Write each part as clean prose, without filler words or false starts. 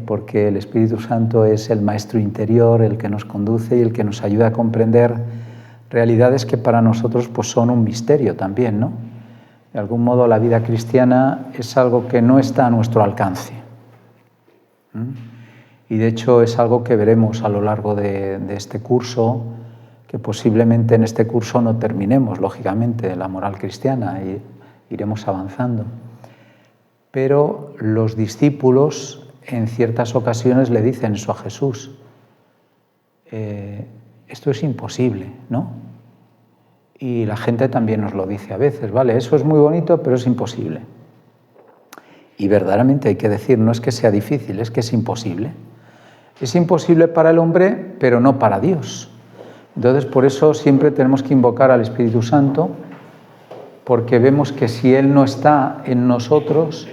porque el Espíritu Santo es el maestro interior, el que nos conduce y el que nos ayuda a comprender realidades que para nosotros pues, son un misterio también, ¿no? De algún modo la vida cristiana es algo que no está a nuestro alcance. Y de hecho es algo que veremos a lo largo de este curso, que posiblemente en este curso no terminemos, lógicamente, la moral cristiana, y iremos avanzando. Pero los discípulos en ciertas ocasiones le dicen eso a Jesús. Esto es imposible, ¿no? Y la gente también nos lo dice a veces, vale, eso es muy bonito, pero es imposible. Y verdaderamente hay que decir, no es que sea difícil, es que es imposible. Es imposible para el hombre, pero no para Dios. Entonces, por eso siempre tenemos que invocar al Espíritu Santo, porque vemos que si Él no está en nosotros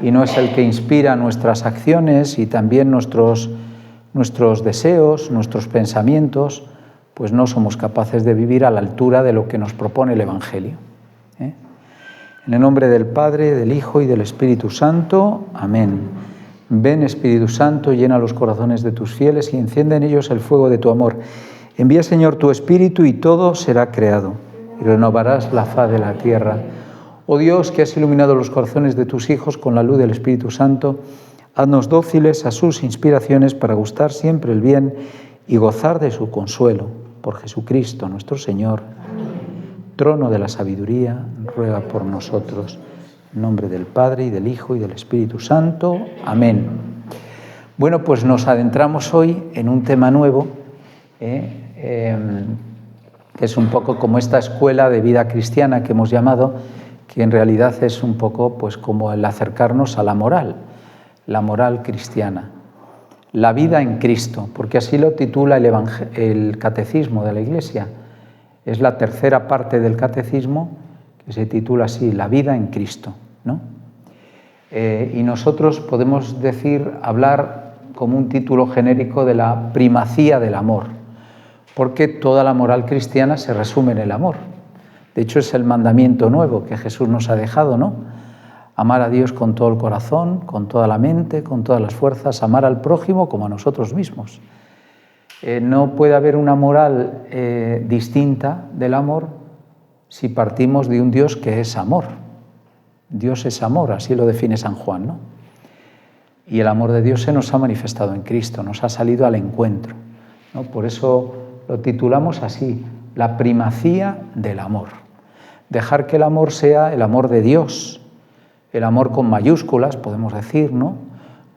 y no es el que inspira nuestras acciones y también nuestros deseos, nuestros pensamientos, pues no somos capaces de vivir a la altura de lo que nos propone el Evangelio. En el nombre del Padre, del Hijo y del Espíritu Santo. Amén. Ven, Espíritu Santo, llena los corazones de tus fieles y enciende en ellos el fuego de tu amor. Envía, Señor, tu Espíritu y todo será creado, y renovarás la faz de la tierra. Oh Dios, que has iluminado los corazones de tus hijos con la luz del Espíritu Santo, haznos dóciles a sus inspiraciones para gustar siempre el bien y gozar de su consuelo. Por Jesucristo nuestro Señor. Trono de la sabiduría, ruega por nosotros. En nombre del Padre, y del Hijo, y del Espíritu Santo. Amén. Bueno, pues nos adentramos hoy en un tema nuevo, que es un poco como esta escuela de vida cristiana que hemos llamado, que en realidad es un poco pues, como el acercarnos a la moral cristiana. La vida en Cristo, porque así lo titula el Catecismo de la Iglesia. Es la tercera parte del Catecismo que se titula así, la vida en Cristo, ¿no? Y nosotros podemos hablar como un título genérico de la primacía del amor, porque toda la moral cristiana se resume en el amor. De hecho, es el mandamiento nuevo que Jesús nos ha dejado, ¿no? Amar a Dios con todo el corazón, con toda la mente, con todas las fuerzas, amar al prójimo como a nosotros mismos. No puede haber una moral distinta del amor si partimos de un Dios que es amor. Dios es amor, así lo define San Juan, ¿no? Y el amor de Dios se nos ha manifestado en Cristo, nos ha salido al encuentro, ¿no? Por eso lo titulamos así, la primacía del amor. Dejar que el amor sea el amor de Dios, el amor con mayúsculas, podemos decir, ¿no?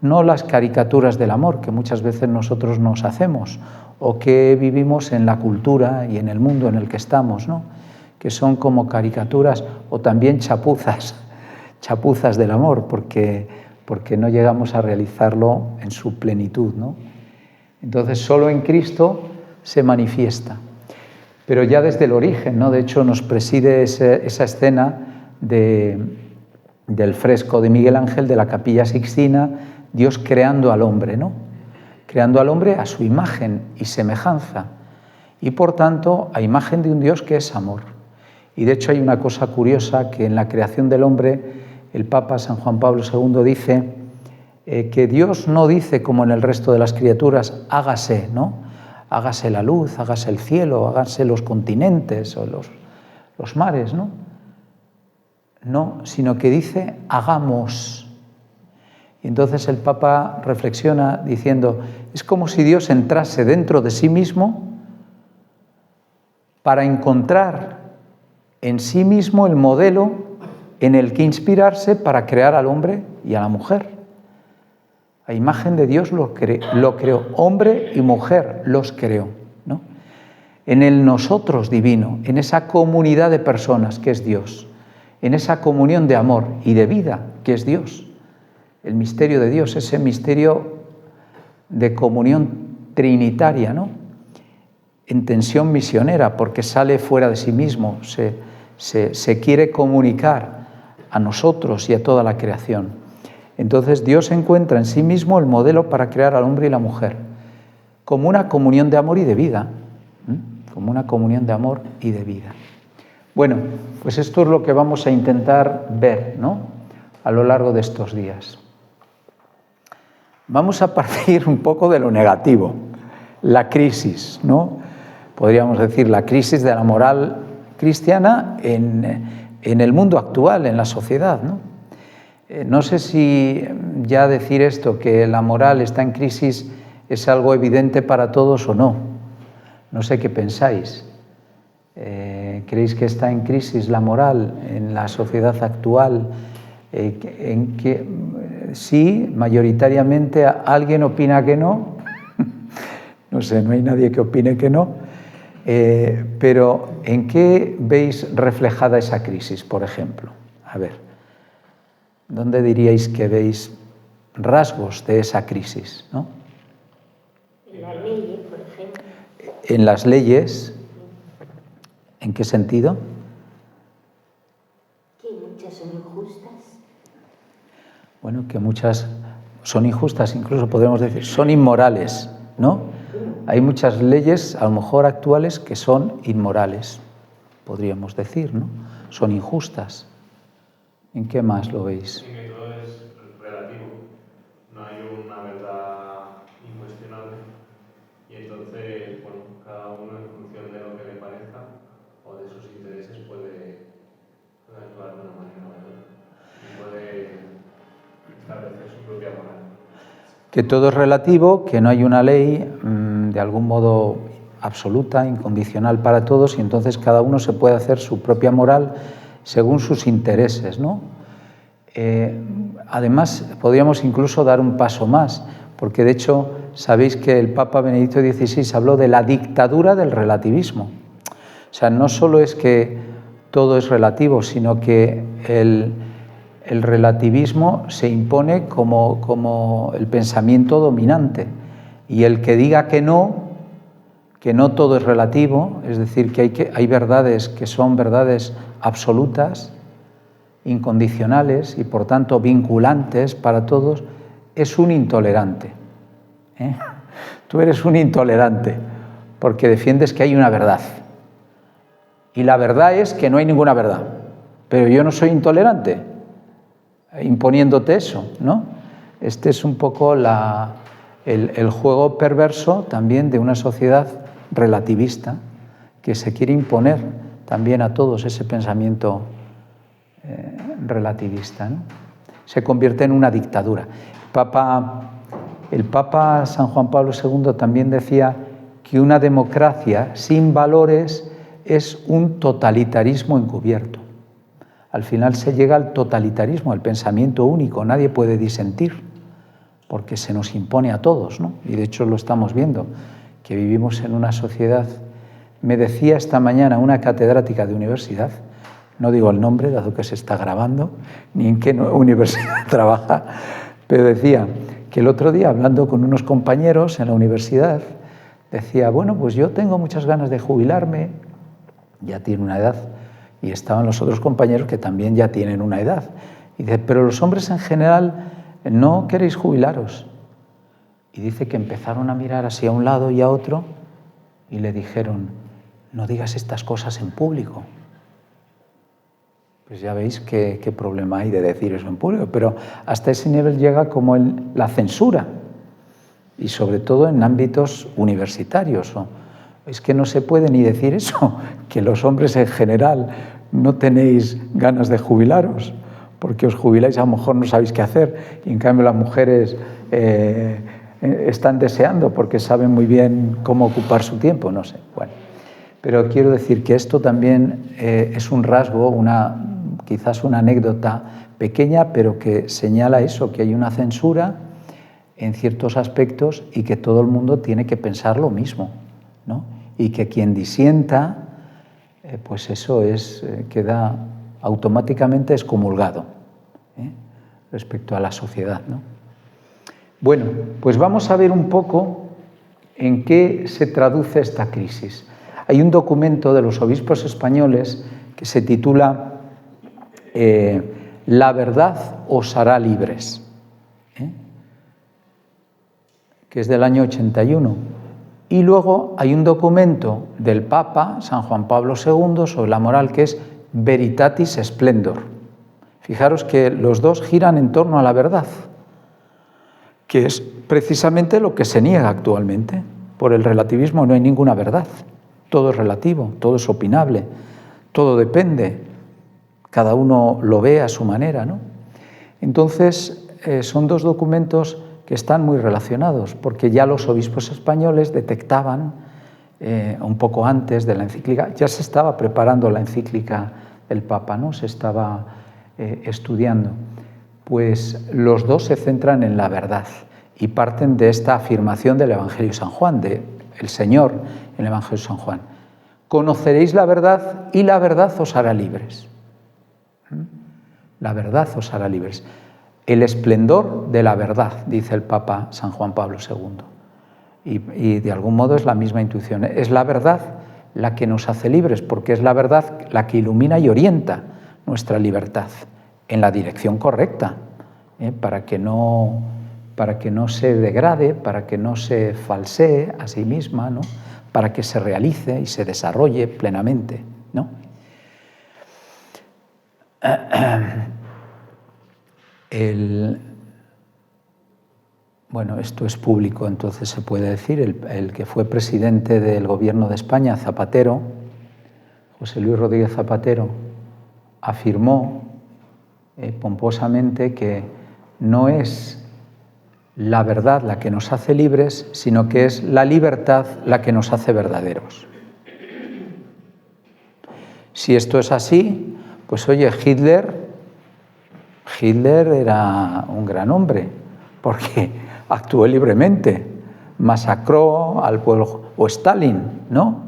No las caricaturas del amor que muchas veces nosotros nos hacemos o que vivimos en la cultura y en el mundo en el que estamos, ¿no? Que son como caricaturas o también chapuzas del amor, porque no llegamos a realizarlo en su plenitud, ¿no? Entonces, solo en Cristo se manifiesta. Pero ya desde el origen, ¿no? De hecho, nos preside esa escena del fresco de Miguel Ángel de la Capilla Sixtina, Dios creando al hombre, ¿no? Creando al hombre a su imagen y semejanza, y por tanto a imagen de un Dios que es amor. Y de hecho hay una cosa curiosa, que en la creación del hombre el Papa San Juan Pablo II dice que Dios no dice como en el resto de las criaturas, hágase, ¿no? Hágase la luz, hágase el cielo, hágase los continentes o los mares, ¿no? No, sino que dice, hagamos. Y entonces el Papa reflexiona diciendo, es como si Dios entrase dentro de sí mismo para encontrar en sí mismo el modelo en el que inspirarse para crear al hombre y a la mujer. A imagen de Dios lo creó, hombre y mujer los creó, ¿no? En el nosotros divino, en esa comunidad de personas que es Dios, en esa comunión de amor y de vida que es Dios. El misterio de Dios, ese misterio de comunión trinitaria, ¿no? En tensión misionera, porque sale fuera de sí mismo, se quiere comunicar a nosotros y a toda la creación. Entonces Dios encuentra en sí mismo el modelo para crear al hombre y la mujer, como una comunión de amor y de vida, como una comunión de amor y de vida. Bueno, pues esto es lo que vamos a intentar ver, ¿no? A lo largo de estos días. Vamos a partir un poco de lo negativo, la crisis, ¿no? Podríamos decir la crisis de la moral cristiana en el mundo actual, en la sociedad, ¿no? No sé si ya decir esto, que la moral está en crisis, es algo evidente para todos o no. No sé qué pensáis. ¿Creéis que está en crisis la moral en la sociedad actual? En que sí, mayoritariamente alguien opina que no. No sé, no hay nadie que opine que no. Pero ¿en qué veis reflejada esa crisis, por ejemplo? A ver, ¿dónde diríais que veis rasgos de esa crisis, ¿no? En las leyes, por ejemplo. En las leyes, ¿en qué sentido? Que muchas son injustas. Bueno, que muchas son injustas, incluso podríamos decir, son inmorales, ¿no? Hay muchas leyes, a lo mejor actuales, que son inmorales, podríamos decir, ¿no? Son injustas. ¿En qué más lo veis? En que todo es relativo, no hay una verdad incuestionable y entonces, bueno, cada uno en función de lo que le parezca o de sus intereses puede actuar de una manera o de otra y puede establecer su propia moral. Que todo es relativo, que no hay una ley de algún modo absoluta, incondicional para todos, y entonces cada uno se puede hacer su propia moral según sus intereses, ¿no? Además, podríamos incluso dar un paso más, porque de hecho sabéis que el Papa Benedicto XVI habló de la dictadura del relativismo. O sea, no solo es que todo es relativo, sino que el relativismo se impone como el pensamiento dominante, y el que diga que no todo es relativo, es decir, que hay verdades que son verdades absolutas, incondicionales y por tanto vinculantes para todos, es un intolerante. Tú eres un intolerante porque defiendes que hay una verdad, y la verdad es que no hay ninguna verdad, pero yo no soy intolerante imponiéndote eso, ¿no? Este es un poco el juego perverso también de una sociedad relativista que se quiere imponer también a todos ese pensamiento relativista, ¿no? Se convierte en una dictadura. El Papa San Juan Pablo II también decía que una democracia sin valores es un totalitarismo encubierto. Al final se llega al totalitarismo, al pensamiento único, nadie puede disentir, porque se nos impone a todos, ¿no? Y de hecho lo estamos viendo, que vivimos en una sociedad. Me decía esta mañana una catedrática de universidad, no digo el nombre, dado que se está grabando, ni en qué universidad trabaja, pero decía que el otro día, hablando con unos compañeros en la universidad, decía, bueno, pues yo tengo muchas ganas de jubilarme, ya tiene una edad, y estaban los otros compañeros que también ya tienen una edad. Y dice, pero los hombres en general no queréis jubilaros. Y dice que empezaron a mirar así a un lado y a otro y le dijeron, no digas estas cosas en público. Pues ya veis qué problema hay de decir eso en público, pero hasta ese nivel llega como la censura, y sobre todo en ámbitos universitarios. Es que no se puede ni decir eso, que los hombres en general no tenéis ganas de jubilaros, porque os jubiláis, a lo mejor no sabéis qué hacer, y en cambio las mujeres están deseando porque saben muy bien cómo ocupar su tiempo, no sé. Bueno, pero quiero decir que esto también es un rasgo, quizás una anécdota pequeña, pero que señala eso, que hay una censura en ciertos aspectos y que todo el mundo tiene que pensar lo mismo, ¿no? Y que quien disienta, pues eso queda automáticamente excomulgado respecto a la sociedad, ¿no? Bueno, pues vamos a ver un poco en qué se traduce esta crisis. Hay un documento de los obispos españoles que se titula La verdad os hará libres, que es del año 81. Y luego hay un documento del Papa, San Juan Pablo II, sobre la moral, que es Veritatis Splendor. Fijaros que los dos giran en torno a la verdad, que es precisamente lo que se niega actualmente. Por el relativismo no hay ninguna verdad, todo es relativo, todo es opinable, todo depende, cada uno lo ve a su manera, ¿no? Entonces, son dos documentos que están muy relacionados, porque ya los obispos españoles detectaban, un poco antes de la encíclica, ya se estaba preparando la encíclica del Papa, ¿no? Se estaba estudiando. Pues los dos se centran en la verdad y parten de esta afirmación del Evangelio de San Juan, del Señor en el Evangelio de San Juan. Conoceréis la verdad y la verdad os hará libres. La verdad os hará libres. El esplendor de la verdad, dice el Papa San Juan Pablo II. Y de algún modo es la misma intuición. Es la verdad la que nos hace libres, porque es la verdad la que ilumina y orienta nuestra libertad en la dirección correcta, para que no se degrade, para que no se falsee a sí misma, ¿no? Para que se realice y se desarrolle plenamente, ¿no? Bueno, esto es público, entonces se puede decir, el que fue presidente del gobierno de España, Zapatero, José Luis Rodríguez Zapatero, afirmó pomposamente que no es la verdad la que nos hace libres, sino que es la libertad la que nos hace verdaderos. Si esto es así, pues oye, Hitler era un gran hombre, porque actuó libremente, masacró al pueblo, o Stalin, ¿no?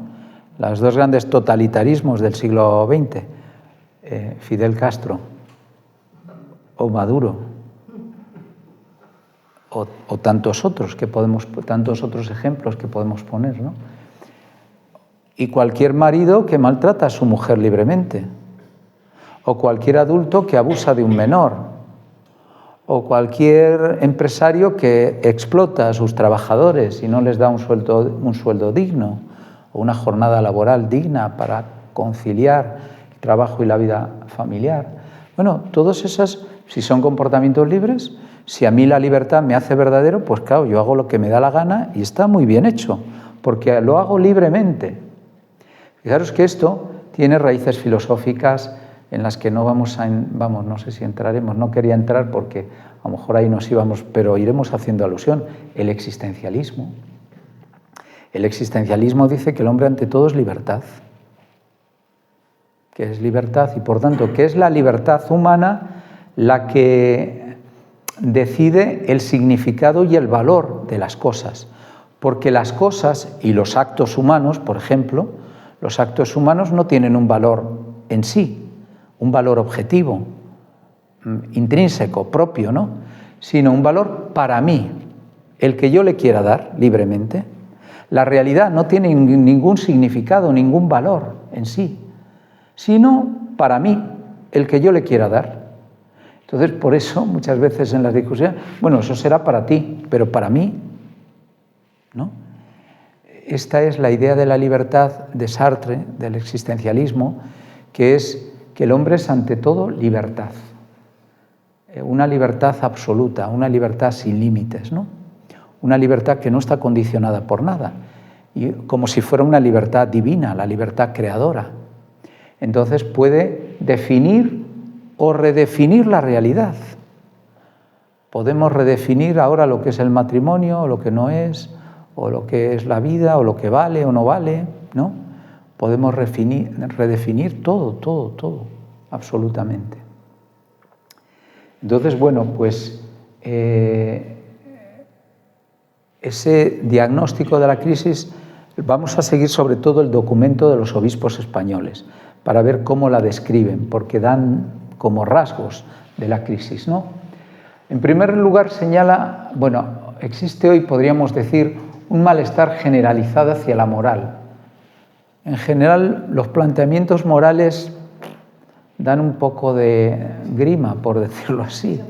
Los dos grandes totalitarismos del siglo XX, Fidel Castro o Maduro, o tantos otros ejemplos que podemos poner, ¿no? Y cualquier marido que maltrata a su mujer libremente, o cualquier adulto que abusa de un menor, o cualquier empresario que explota a sus trabajadores y no les da un sueldo digno, o una jornada laboral digna para conciliar el trabajo y la vida familiar. Bueno, todos esos, si son comportamientos libres, si a mí la libertad me hace verdadero, pues claro, yo hago lo que me da la gana y está muy bien hecho, porque lo hago libremente. Fijaros que esto tiene raíces filosóficas en las que no no sé si entraremos, no quería entrar porque a lo mejor ahí nos íbamos, pero iremos haciendo alusión. El existencialismo. El existencialismo dice que el hombre ante todo es libertad. Que es libertad y por tanto que es la libertad humana la que decide el significado y el valor de las cosas. Porque las cosas y los actos humanos, por ejemplo, los actos humanos no tienen un valor en sí, un valor objetivo, intrínseco, propio, ¿no? Sino un valor para mí, el que yo le quiera dar libremente. La realidad no tiene ningún significado, ningún valor en sí, sino para mí, el que yo le quiera dar. Entonces, por eso, muchas veces en las discusiones, bueno, eso será para ti, pero para mí, ¿no? Esta es la idea de la libertad de Sartre, del existencialismo, que es que el hombre es ante todo libertad, una libertad absoluta, una libertad sin límites, ¿no? Una libertad que no está condicionada por nada, y como si fuera una libertad divina, la libertad creadora. Entonces puede definir o redefinir la realidad. Podemos redefinir ahora lo que es el matrimonio, o lo que no es, o lo que es la vida, o lo que vale o no vale, ¿no? Podemos redefinir todo, absolutamente. Entonces, bueno, pues ese diagnóstico de la crisis, vamos a seguir sobre todo el documento de los obispos españoles, para ver cómo la describen, porque dan como rasgos de la crisis, ¿no? En primer lugar señala, bueno, existe hoy, podríamos decir, un malestar generalizado hacia la moral. En general, los planteamientos morales dan un poco de grima, por decirlo así.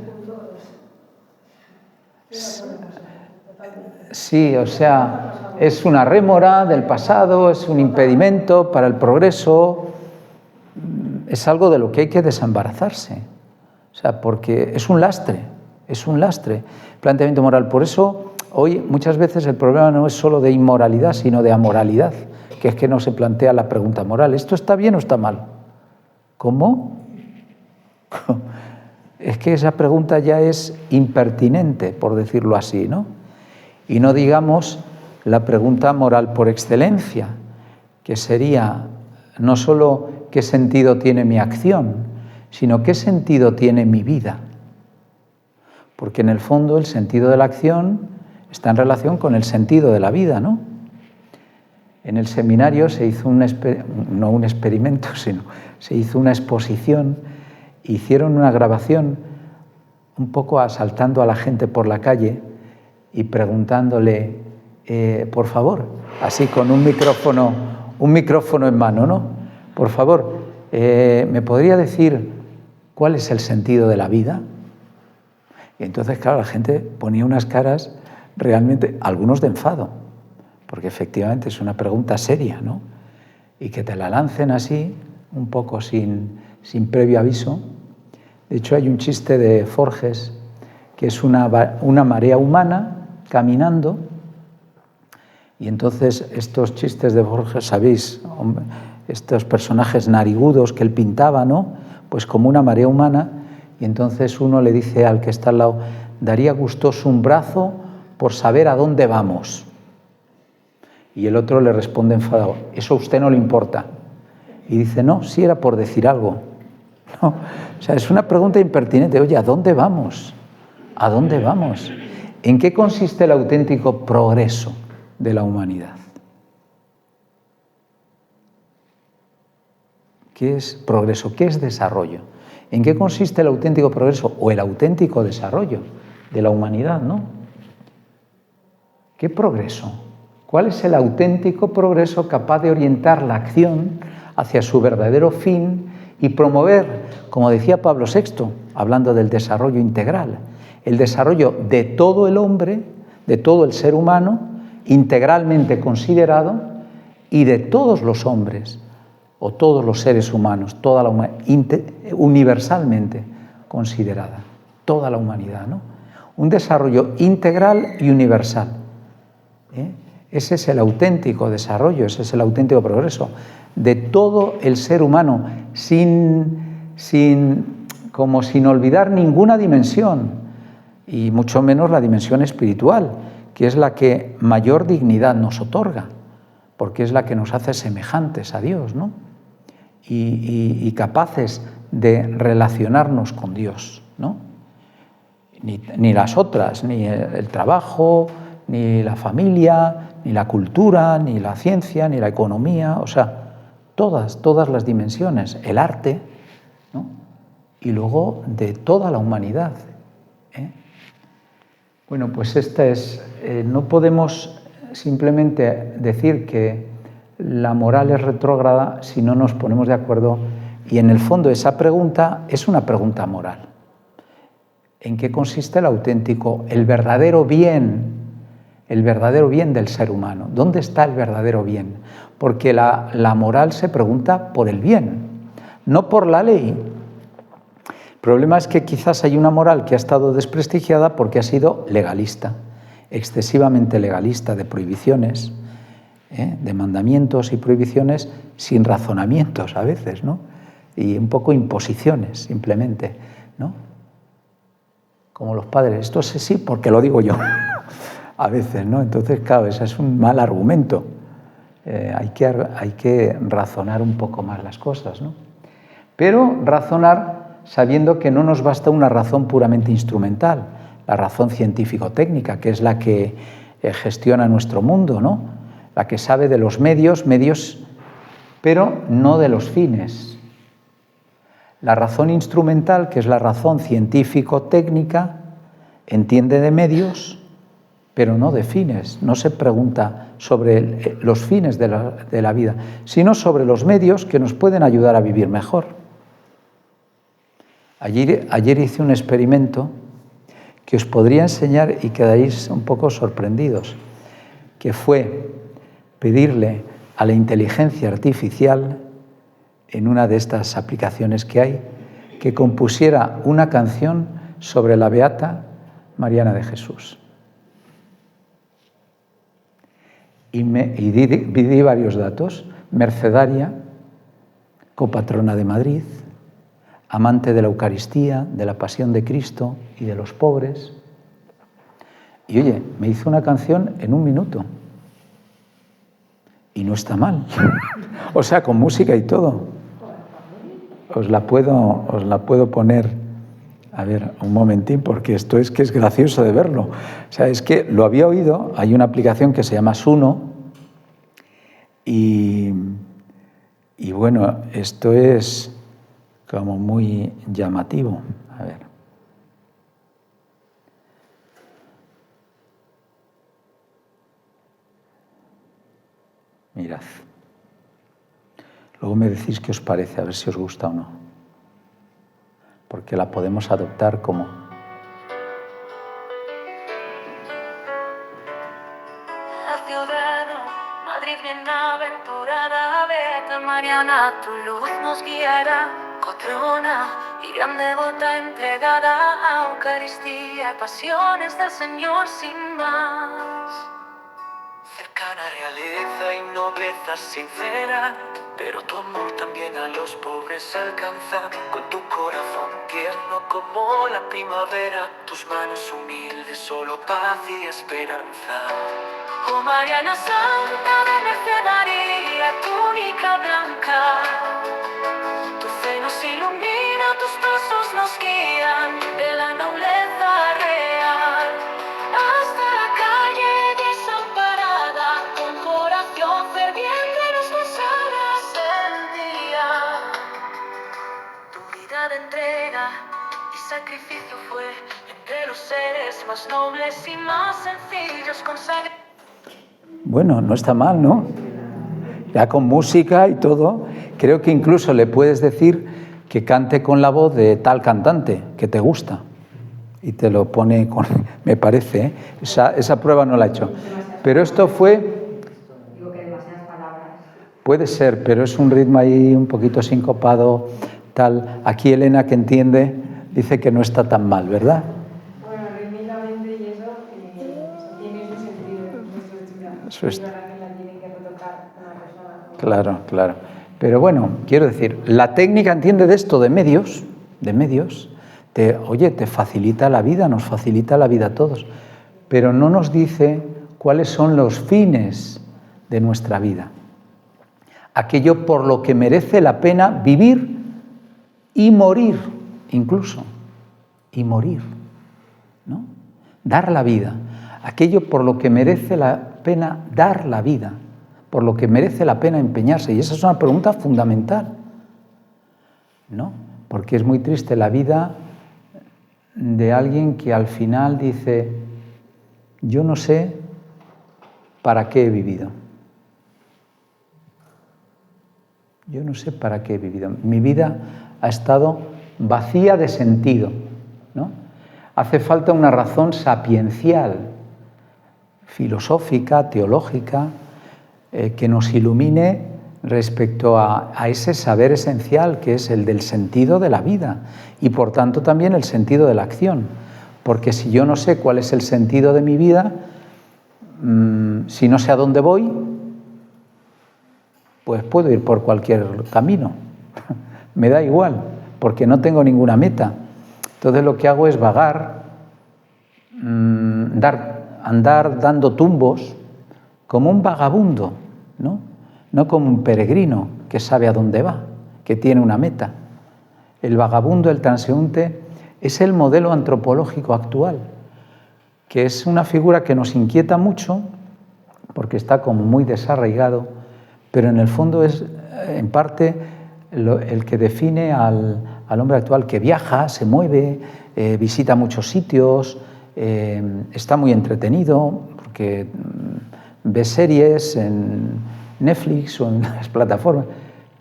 Sí, o sea, es una rémora del pasado, es un impedimento para el progreso, es algo de lo que hay que desembarazarse, o sea, porque es un lastre, es un lastre. Planteamiento moral. Por eso, hoy muchas veces el problema no es solo de inmoralidad, sino de amoralidad, que es que no se plantea la pregunta moral. ¿Esto está bien o está mal? ¿Cómo? Es que esa pregunta ya es impertinente, por decirlo así, ¿no? Y no digamos la pregunta moral por excelencia, que sería no solo qué sentido tiene mi acción, sino qué sentido tiene mi vida. Porque en el fondo el sentido de la acción está en relación con el sentido de la vida, ¿no? En el seminario se hizo no un experimento, sino se hizo una exposición, hicieron una grabación un poco asaltando a la gente por la calle y preguntándole, por favor, así con un micrófono en mano, ¿no? Por favor, ¿me podría decir cuál es el sentido de la vida? Y entonces, claro, la gente ponía unas caras realmente, algunos de enfado, porque efectivamente es una pregunta seria, ¿no? Y que te la lancen así, un poco sin previo aviso. De hecho, hay un chiste de Forges, que es una marea humana caminando, y entonces estos chistes de Forges, ¿sabéis? Estos personajes narigudos que él pintaba, ¿no? Pues como una marea humana, y entonces uno le dice al que está al lado, daría gustoso un brazo por saber a dónde vamos. Y el otro le responde enfadado, eso a usted no le importa. Y dice, no, sí era por decir algo. No, o sea, es una pregunta impertinente. Oye, ¿a dónde vamos? ¿A dónde vamos? ¿En qué consiste el auténtico progreso de la humanidad? ¿Qué es progreso? ¿Qué es desarrollo? ¿En qué consiste el auténtico progreso o el auténtico desarrollo de la humanidad, ¿no? ¿Qué progreso? ¿Cuál es el auténtico progreso capaz de orientar la acción hacia su verdadero fin y promover, como decía Pablo VI, hablando del desarrollo integral, el desarrollo de todo el hombre, de todo el ser humano, integralmente considerado, y de todos los hombres, o todos los seres humanos, toda la humanidad, universalmente considerada, toda la humanidad, ¿no? Un desarrollo integral y universal. Ese es el auténtico desarrollo, ese es el auténtico progreso de todo el ser humano, sin olvidar ninguna dimensión, y mucho menos la dimensión espiritual, que es la que mayor dignidad nos otorga, porque es la que nos hace semejantes a Dios, ¿no? Y capaces de relacionarnos con Dios, ¿no? Ni las otras, ni el trabajo, ni la familia, ni la cultura, ni la ciencia, ni la economía, o sea, todas las dimensiones, el arte, ¿no? Y luego de toda la humanidad. Bueno, pues esta es, no podemos simplemente decir que la moral es retrógrada si no nos ponemos de acuerdo, y en el fondo esa pregunta es una pregunta moral. ¿En qué consiste el auténtico, el verdadero bien del ser humano? ¿Dónde está el verdadero bien? Porque la moral se pregunta por el bien, no por la ley. El problema es que quizás hay una moral que ha estado desprestigiada porque ha sido legalista, excesivamente legalista, de prohibiciones, de mandamientos y prohibiciones sin razonamientos a veces, ¿no? Y un poco imposiciones, simplemente, ¿no? Como los padres, esto es sí porque lo digo yo, a veces, ¿no? Entonces, claro, ese es un mal argumento. Hay que razonar un poco más las cosas, ¿no? Pero razonar sabiendo que no nos basta una razón puramente instrumental, la razón científico-técnica, que es la que gestiona nuestro mundo, ¿no? La que sabe de los medios, pero no de los fines. La razón instrumental, que es la razón científico-técnica, entiende de medios, pero no de fines. No se pregunta sobre los fines de la vida, sino sobre los medios que nos pueden ayudar a vivir mejor. Ayer hice un experimento que os podría enseñar y quedaréis un poco sorprendidos, que fue pedirle a la inteligencia artificial, en una de estas aplicaciones que hay, que compusiera una canción sobre la beata Mariana de Jesús. Y di varios datos. Mercedaria, copatrona de Madrid, amante de la Eucaristía, de la Pasión de Cristo y de los pobres. Y oye, me hizo una canción en 1 minuto. Y no está mal. O sea, con música y todo. Os la puedo poner, a ver, un momentín, porque esto es que es gracioso de verlo. O sea, es que lo había oído, hay una aplicación que se llama Suno, y bueno, esto es como muy llamativo. A ver. Mirad. Luego me decís qué os parece, a ver si os gusta o no. Porque la podemos adoptar como... La ciudad, Madrid bienaventurada, Beata Mariana, tu luz nos guiará. Cotrona y gran devota entregada a Eucaristía y pasiones del Señor sin más. Cercana realeza y nobleza sincera, pero tu amor también a los pobres alcanza. Con tu corazón tierno como la primavera, tus manos humildes, solo paz y esperanza. Oh Mariana Santa de Mercedaria, túnica blanca, tu fe nos ilumina, tus pasos nos guían de la nobleza real hasta la calle desamparada, con corazón ferviente nos pasarás el día. Tu vida de entrega y sacrificio fue entre los seres más nobles y más sencillos consagrados. Bueno, no está mal, ¿no? Ya con música y todo, creo que incluso le puedes decir que cante con la voz de tal cantante que te gusta. Y te lo pone con... me parece, ¿eh? Esa prueba no la he hecho. Pero esto fue... Digo que demasiadas palabras. Puede ser, pero es un ritmo ahí un poquito sincopado, tal. Aquí Elena, que entiende, dice que no está tan mal, ¿verdad? Bueno, rítmicamente y eso tiene ese sentido, nuestra estructura. Eso es. Es verdad que la tiene que retocar una persona. Claro, claro. Pero bueno, quiero decir, la técnica entiende de esto, de medios, oye, te facilita la vida, nos facilita la vida a todos, pero no nos dice cuáles son los fines de nuestra vida. Aquello por lo que merece la pena vivir y morir, incluso, y morir, ¿no? Dar la vida, aquello por lo que merece la pena dar la vida, por lo que merece la pena empeñarse. Y esa es una pregunta fundamental, ¿no? Porque es muy triste la vida de alguien que al final dice, yo no sé para qué he vivido. Yo no sé para qué he vivido. Mi vida ha estado vacía de sentido, ¿no? Hace falta una razón sapiencial, filosófica, teológica, que nos ilumine respecto a ese saber esencial que es el del sentido de la vida y por tanto también el sentido de la acción. Porque si yo no sé cuál es el sentido de mi vida, si no sé a dónde voy, pues puedo ir por cualquier camino. Me da igual, porque no tengo ninguna meta. Entonces lo que hago es vagar, andar dando tumbos como un vagabundo, ¿no? No como un peregrino que sabe a dónde va, que tiene una meta. El vagabundo, el transeúnte, es el modelo antropológico actual, que es una figura que nos inquieta mucho porque está como muy desarraigado, pero en el fondo es, en parte, el que define al hombre actual, que viaja, se mueve, visita muchos sitios, está muy entretenido, porque ve series en Netflix o en las plataformas,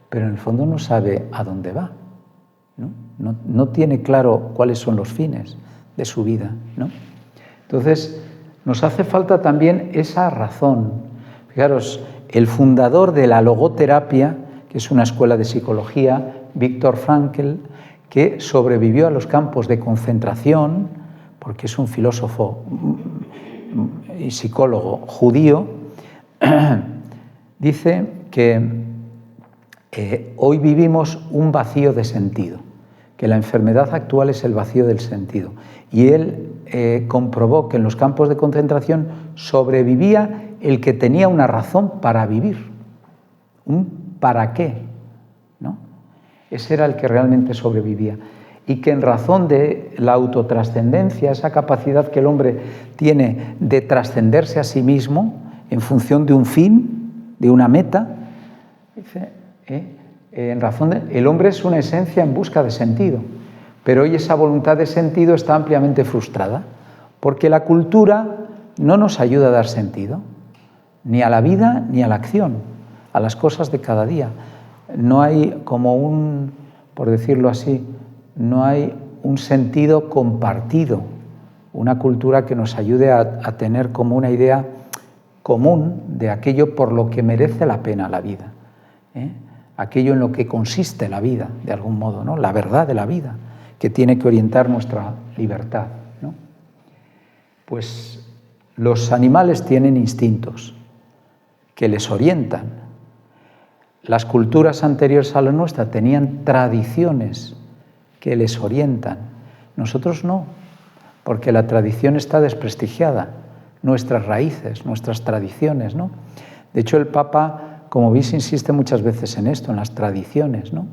pero en el fondo no sabe a dónde va, ¿no? No tiene claro cuáles son los fines de su vida, ¿no? Entonces, nos hace falta también esa razón. Fijaros, el fundador de la logoterapia, que es una escuela de psicología, Viktor Frankl, que sobrevivió a los campos de concentración porque es un filósofo y psicólogo judío, dice que hoy vivimos un vacío de sentido, que la enfermedad actual es el vacío del sentido. Y él comprobó que en los campos de concentración sobrevivía el que tenía una razón para vivir, un para qué, ¿no? Ese era el que realmente sobrevivía. Y que en razón de la autotrascendencia, esa capacidad que el hombre tiene de trascenderse a sí mismo en función de un fin, de una meta, dice, en razón de, el hombre es una esencia en busca de sentido, pero hoy esa voluntad de sentido está ampliamente frustrada, porque la cultura no nos ayuda a dar sentido, ni a la vida ni a la acción, a las cosas de cada día. No hay como un, por decirlo así, no hay un sentido compartido, una cultura que nos ayude a tener como una idea común de aquello por lo que merece la pena la vida, aquello en lo que consiste la vida, de algún modo, ¿no? La verdad de la vida, que tiene que orientar nuestra libertad, ¿no? Pues los animales tienen instintos que les orientan. Las culturas anteriores a la nuestra tenían tradiciones que les orientan. Nosotros no, porque la tradición está desprestigiada, nuestras raíces, nuestras tradiciones, ¿no? De hecho, el Papa, como veis, insiste muchas veces en esto, en las tradiciones, ¿no?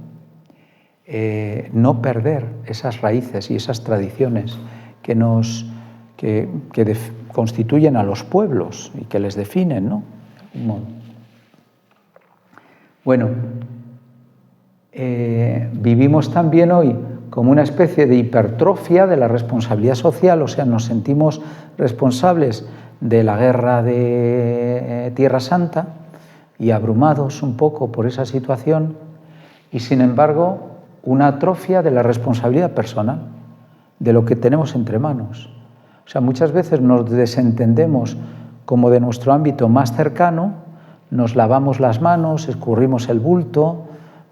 No perder esas raíces y esas tradiciones que constituyen a los pueblos y que les definen, ¿no? De algún modo. Bueno, vivimos también hoy como una especie de hipertrofia de la responsabilidad social, o sea, nos sentimos responsables de la guerra de Tierra Santa y abrumados un poco por esa situación, y sin embargo una atrofia de la responsabilidad personal, de lo que tenemos entre manos. O sea, muchas veces nos desentendemos como de nuestro ámbito más cercano, nos lavamos las manos, escurrimos el bulto,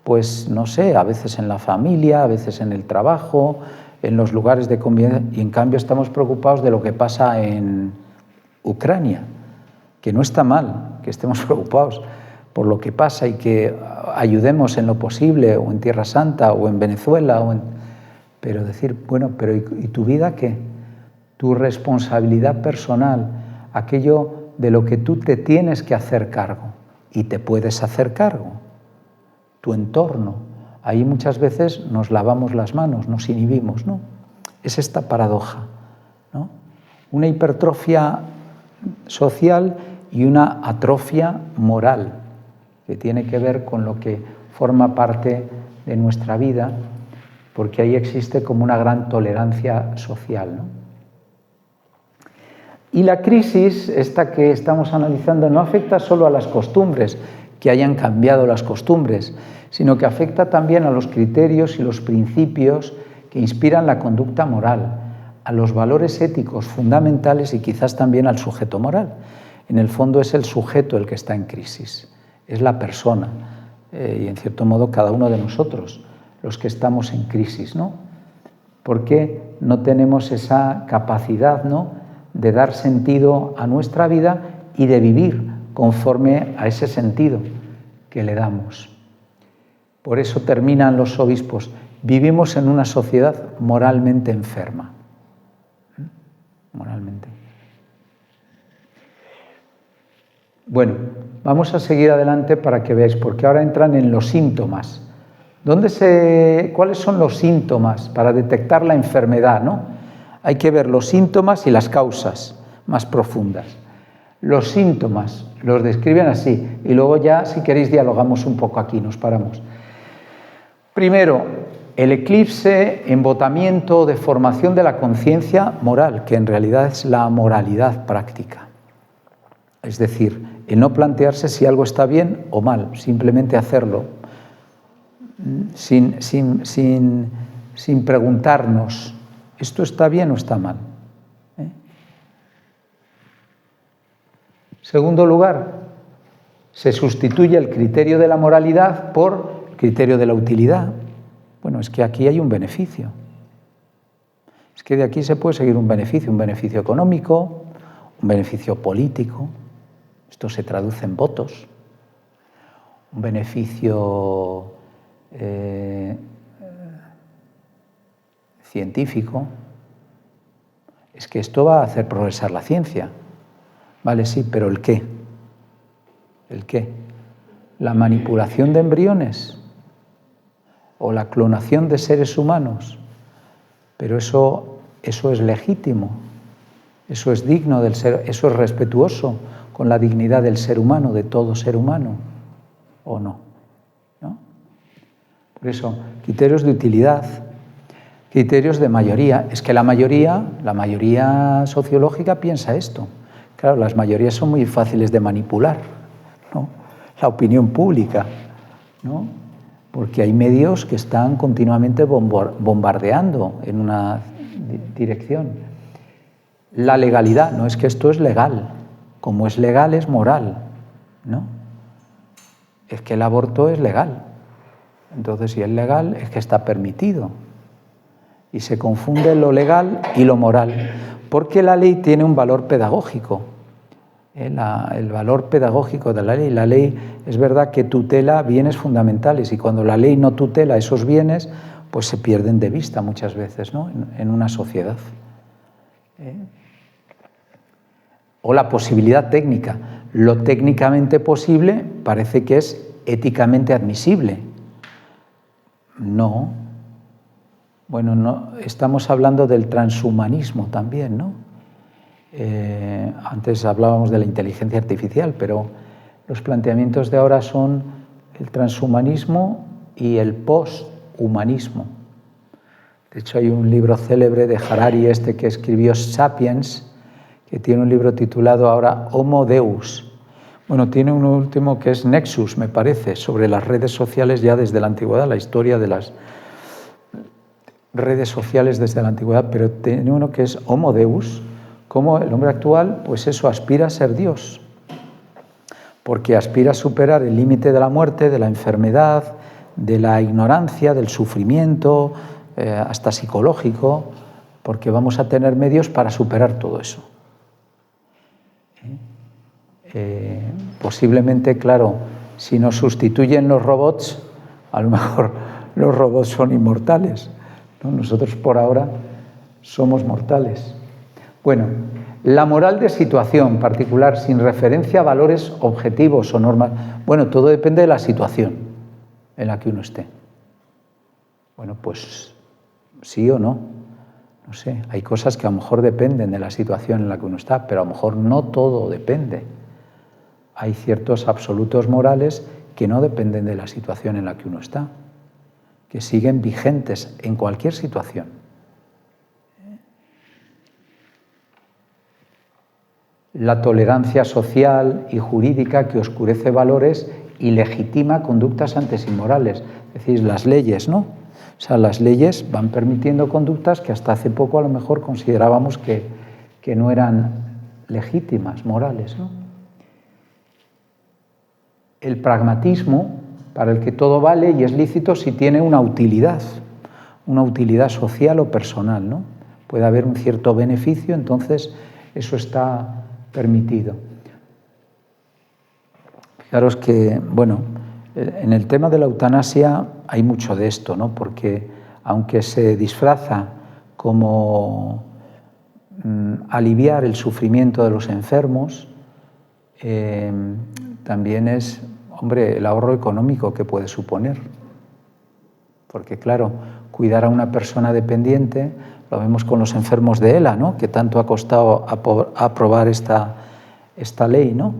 pues no sé, a veces en la familia, a veces en el trabajo, en los lugares de convivencia, y en cambio estamos preocupados de lo que pasa en Ucrania, que no está mal que estemos preocupados por lo que pasa y que ayudemos en lo posible, o en Tierra Santa, o en Venezuela, pero decir, bueno, pero ¿y tu vida qué? Tu responsabilidad personal, aquello de lo que tú te tienes que hacer cargo, y te puedes hacer cargo. Tu entorno, ahí muchas veces nos lavamos las manos, nos inhibimos, ¿no? Es esta paradoja, ¿no? Una hipertrofia social y una atrofia moral, que tiene que ver con lo que forma parte de nuestra vida, porque ahí existe como una gran tolerancia social, ¿no? Y la crisis, esta que estamos analizando, no afecta solo a las costumbres, que hayan cambiado las costumbres, sino que afecta también a los criterios y los principios que inspiran la conducta moral, a los valores éticos fundamentales y quizás también al sujeto moral. En el fondo es el sujeto el que está en crisis, es la persona, y en cierto modo cada uno de nosotros, los que estamos en crisis, ¿no? Porque no tenemos esa capacidad, ¿no?, de dar sentido a nuestra vida y de vivir conforme a ese sentido que le damos. Por eso terminan los obispos: vivimos en una sociedad moralmente enferma. Moralmente. Bueno, vamos a seguir adelante para que veáis, porque ahora entran en los síntomas. ¿Cuáles son los síntomas para detectar la enfermedad, ¿no? Hay que ver los síntomas y las causas más profundas. Los síntomas los describen así, y luego ya, si queréis, dialogamos un poco aquí, nos paramos. Primero, el eclipse, embotamiento, deformación de la conciencia moral, que en realidad es la moralidad práctica. Es decir, el no plantearse si algo está bien o mal, simplemente hacerlo, sin preguntarnos, ¿esto está bien o está mal? Segundo lugar, se sustituye el criterio de la moralidad por el criterio de la utilidad. Bueno, es que aquí hay un beneficio. Es que de aquí se puede seguir un beneficio económico, un beneficio político, esto se traduce en votos, un beneficio científico. Es que esto va a hacer progresar la ciencia. Vale, sí, pero ¿el qué? ¿El qué? ¿La manipulación de embriones? ¿O la clonación de seres humanos? Pero eso es legítimo, eso es digno del ser, eso es respetuoso con la dignidad del ser humano, de todo ser humano, ¿o no? ¿No? Por eso, criterios de utilidad, criterios de mayoría. Es que la mayoría sociológica piensa esto. Claro, las mayorías son muy fáciles de manipular, ¿no? La opinión pública, ¿no? Porque hay medios que están continuamente bombardeando en una dirección. La legalidad, no es que esto es legal, como es legal es moral, ¿no? Es que el aborto es legal, entonces si es legal es que está permitido y se confunde lo legal y lo moral, porque la ley tiene un valor pedagógico. El valor pedagógico de la ley es verdad que tutela bienes fundamentales y cuando la ley no tutela esos bienes, pues se pierden de vista muchas veces, ¿no? en una sociedad. O la posibilidad técnica. Lo técnicamente posible parece que es éticamente admisible. No. Bueno, no, estamos hablando del transhumanismo también, ¿no? Antes hablábamos de la inteligencia artificial, pero los planteamientos de ahora son el transhumanismo y el posthumanismo. De hecho, hay un libro célebre de Harari, que escribió Sapiens, que tiene un libro titulado ahora Homo Deus. Bueno, tiene un último que es Nexus, me parece, sobre las redes sociales ya desde la antigüedad, la historia de las redes sociales desde la antigüedad, pero tiene uno que es Homo Deus, como el hombre actual, pues eso, aspira a ser Dios, porque aspira a superar el límite de la muerte, de la enfermedad, de la ignorancia, del sufrimiento, hasta psicológico, porque vamos a tener medios para superar todo eso. Posiblemente, claro, si nos sustituyen los robots, a lo mejor los robots son inmortales, ¿no? Nosotros por ahora somos mortales. Bueno, la moral de situación particular sin referencia a valores objetivos o normas. Bueno, todo depende de la situación en la que uno esté. Bueno, pues sí o no. No sé, hay cosas que a lo mejor dependen de la situación en la que uno está, pero a lo mejor no todo depende. Hay ciertos absolutos morales que no dependen de la situación en la que uno está, que siguen vigentes en cualquier situación. La tolerancia social y jurídica que oscurece valores y legitima conductas antes inmorales. Es decir, las leyes, ¿no? O sea, las leyes van permitiendo conductas que hasta hace poco a lo mejor considerábamos que no eran legítimas, morales, ¿no? El pragmatismo, para el que todo vale y es lícito si tiene una utilidad social o personal, ¿no? Puede haber un cierto beneficio, entonces eso está permitido. Fijaros que, bueno, en el tema de la eutanasia hay mucho de esto, ¿no? Porque aunque se disfraza como aliviar el sufrimiento de los enfermos, también es, hombre, el ahorro económico que puede suponer. Porque, claro, cuidar a una persona dependiente, lo vemos con los enfermos de ELA, ¿no? Que tanto ha costado aprobar esta ley, ¿no?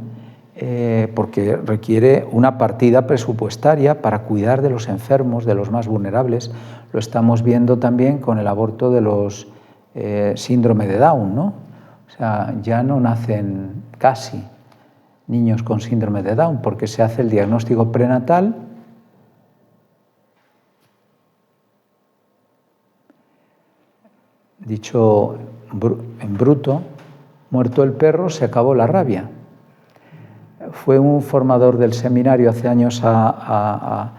Porque requiere una partida presupuestaria para cuidar de los enfermos, de los más vulnerables. Lo estamos viendo también con el aborto de los síndrome de Down, ¿no? O sea, ya no nacen casi niños con síndrome de Down porque se hace el diagnóstico prenatal. Dicho en bruto, muerto el perro, se acabó la rabia. Fue un formador del seminario hace años al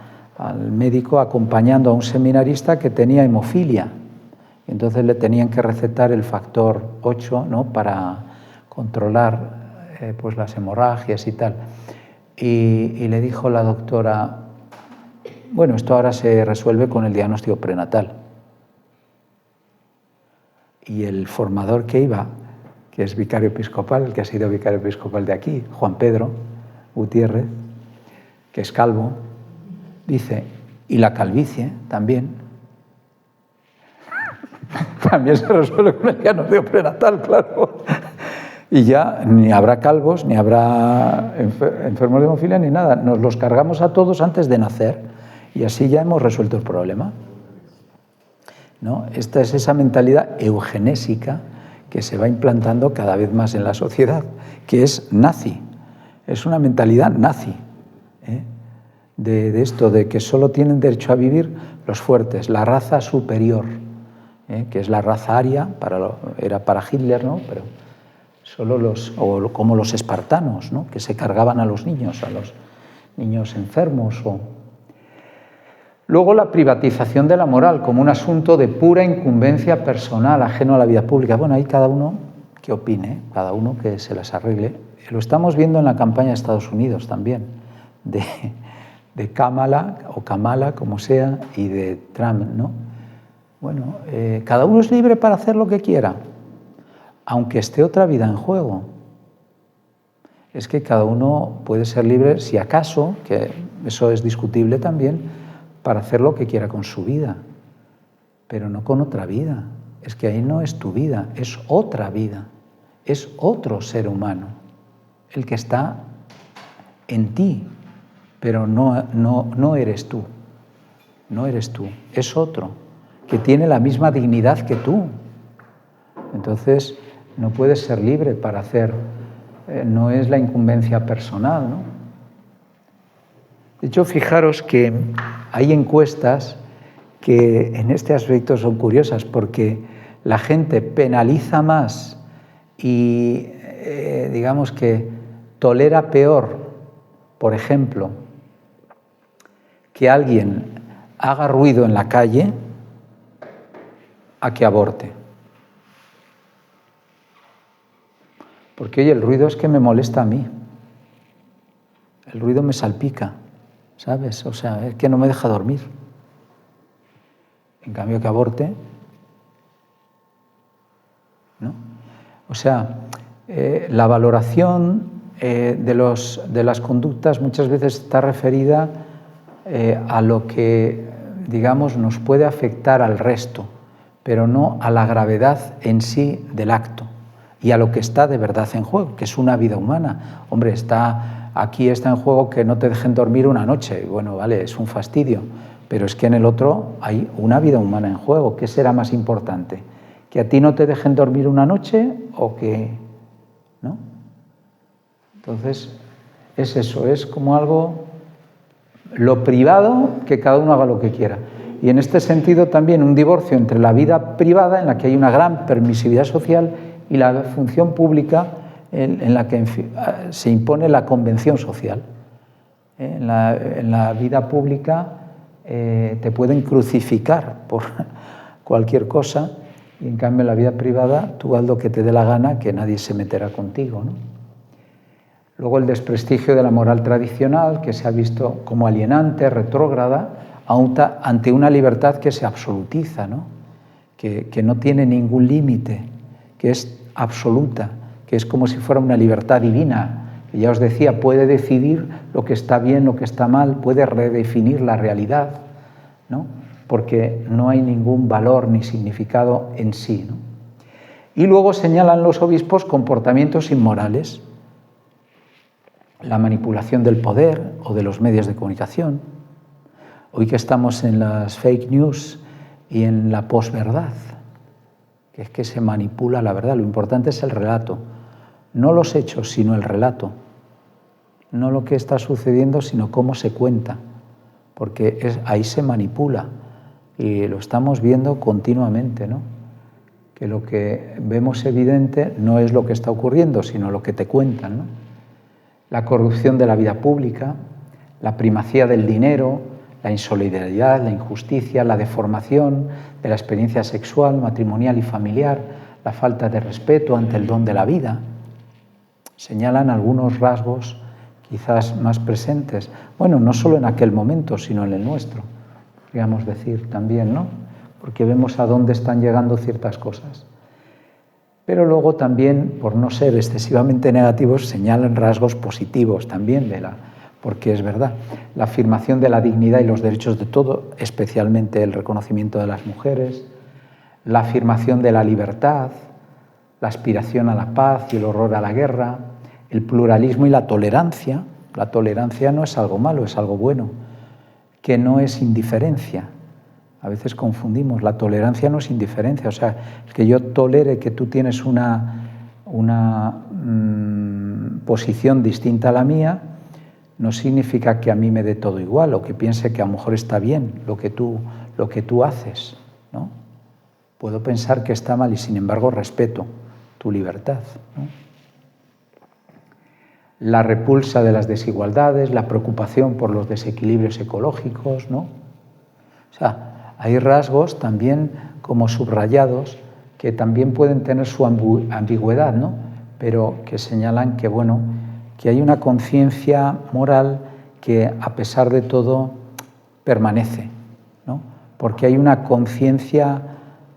médico acompañando a un seminarista que tenía hemofilia. Entonces le tenían que recetar el factor 8, ¿no?, para controlar pues las hemorragias y tal. Y le dijo la doctora, bueno, esto ahora se resuelve con el diagnóstico prenatal. Y el formador que iba, que es vicario episcopal, el que ha sido vicario episcopal de aquí, Juan Pedro Gutiérrez, que es calvo, dice, y la calvicie también. También se resuelve con el diagnóstico prenatal, claro. Y ya ni habrá calvos, ni habrá enfermos de hemofilia, ni nada. Nos los cargamos a todos antes de nacer y así ya hemos resuelto el problema, ¿no? Esta es esa mentalidad eugenésica que se va implantando cada vez más en la sociedad, que es nazi. Es una mentalidad nazi, ¿eh? De esto, de que solo tienen derecho a vivir los fuertes, la raza superior, que es la raza aria, era para Hitler, ¿no? Pero solo o como los espartanos, ¿no?, que se cargaban a los niños enfermos. Luego la privatización de la moral como un asunto de pura incumbencia personal, ajeno a la vida pública. Bueno, ahí cada uno que opine, cada uno que se las arregle. Lo estamos viendo en la campaña de Estados Unidos también, de Kamala, o Kamala, como sea, y de Trump, ¿no? Bueno, cada uno es libre para hacer lo que quiera, aunque esté otra vida en juego. Es que cada uno puede ser libre, si acaso, que eso es discutible también, para hacer lo que quiera con su vida, pero no con otra vida. Es que ahí no es tu vida, es otra vida, es otro ser humano, el que está en ti, pero no eres tú, no eres tú, es otro, que tiene la misma dignidad que tú. Entonces, no puedes ser libre para hacer, no es la incumbencia personal, ¿no? De hecho, fijaros que hay encuestas que en este aspecto son curiosas, porque la gente penaliza más y, digamos que tolera peor, por ejemplo, que alguien haga ruido en la calle a que aborte. Porque, oye, el ruido es que me molesta a mí. El ruido me salpica, ¿sabes? O sea, es que no me deja dormir. En cambio, que aborte, ¿no? O sea, la valoración de las conductas muchas veces está referida a lo que, digamos, nos puede afectar al resto, pero no a la gravedad en sí del acto y a lo que está de verdad en juego, que es una vida humana. Hombre, aquí está en juego que no te dejen dormir una noche. Bueno, vale, es un fastidio, pero es que en el otro hay una vida humana en juego. ¿Qué será más importante? ¿Que a ti no te dejen dormir una noche o que no? Entonces, es eso, es como algo, lo privado, que cada uno haga lo que quiera. Y en este sentido también un divorcio entre la vida privada, en la que hay una gran permisividad social, y la función pública, en la que se impone la convención social. En la vida pública te pueden crucificar por cualquier cosa, y en cambio en la vida privada tú haz lo que te dé la gana, que nadie se meterá contigo, ¿no? Luego el desprestigio de la moral tradicional, que se ha visto como alienante, retrógrada, ante una libertad que se absolutiza, ¿no? Que no tiene ningún límite, que es absoluta, que es como si fuera una libertad divina, que ya os decía, puede decidir lo que está bien, lo que está mal, puede redefinir la realidad, ¿no? Porque no hay ningún valor ni significado en sí, ¿no? Y luego señalan los obispos comportamientos inmorales, la manipulación del poder o de los medios de comunicación. Hoy que estamos en las fake news y en la posverdad, que es que se manipula la verdad. Lo importante es el relato, no los hechos, sino el relato. No lo que está sucediendo, sino cómo se cuenta, porque ahí se manipula y lo estamos viendo continuamente, ¿no? Que lo que vemos evidente no es lo que está ocurriendo, sino lo que te cuentan, ¿no? La corrupción de la vida pública, la primacía del dinero, la insolidaridad, la injusticia, la deformación de la experiencia sexual, matrimonial y familiar, la falta de respeto ante el don de la vida. Señalan algunos rasgos quizás más presentes, bueno, no solo en aquel momento, sino en el nuestro, podríamos decir también, ¿no? Porque vemos a dónde están llegando ciertas cosas. Pero luego también, por no ser excesivamente negativos, señalan rasgos positivos también porque es verdad, la afirmación de la dignidad y los derechos de todo, especialmente el reconocimiento de las mujeres, la afirmación de la libertad, la aspiración a la paz y el horror a la guerra, el pluralismo y la tolerancia. La tolerancia no es algo malo, es algo bueno, que no es indiferencia. A veces confundimos, la tolerancia no es indiferencia, o sea, el que yo tolere que tú tienes una posición distinta a la mía, no significa que a mí me dé todo igual o que piense que a lo mejor está bien lo que tú haces, ¿no? Puedo pensar que está mal y sin embargo respeto tu libertad, ¿no? La repulsa de las desigualdades, la preocupación por los desequilibrios ecológicos, ¿no? O sea, hay rasgos también como subrayados que también pueden tener su ambigüedad, ¿no? Pero que señalan que, bueno, que hay una conciencia moral que a pesar de todo permanece, ¿no? Porque hay una conciencia,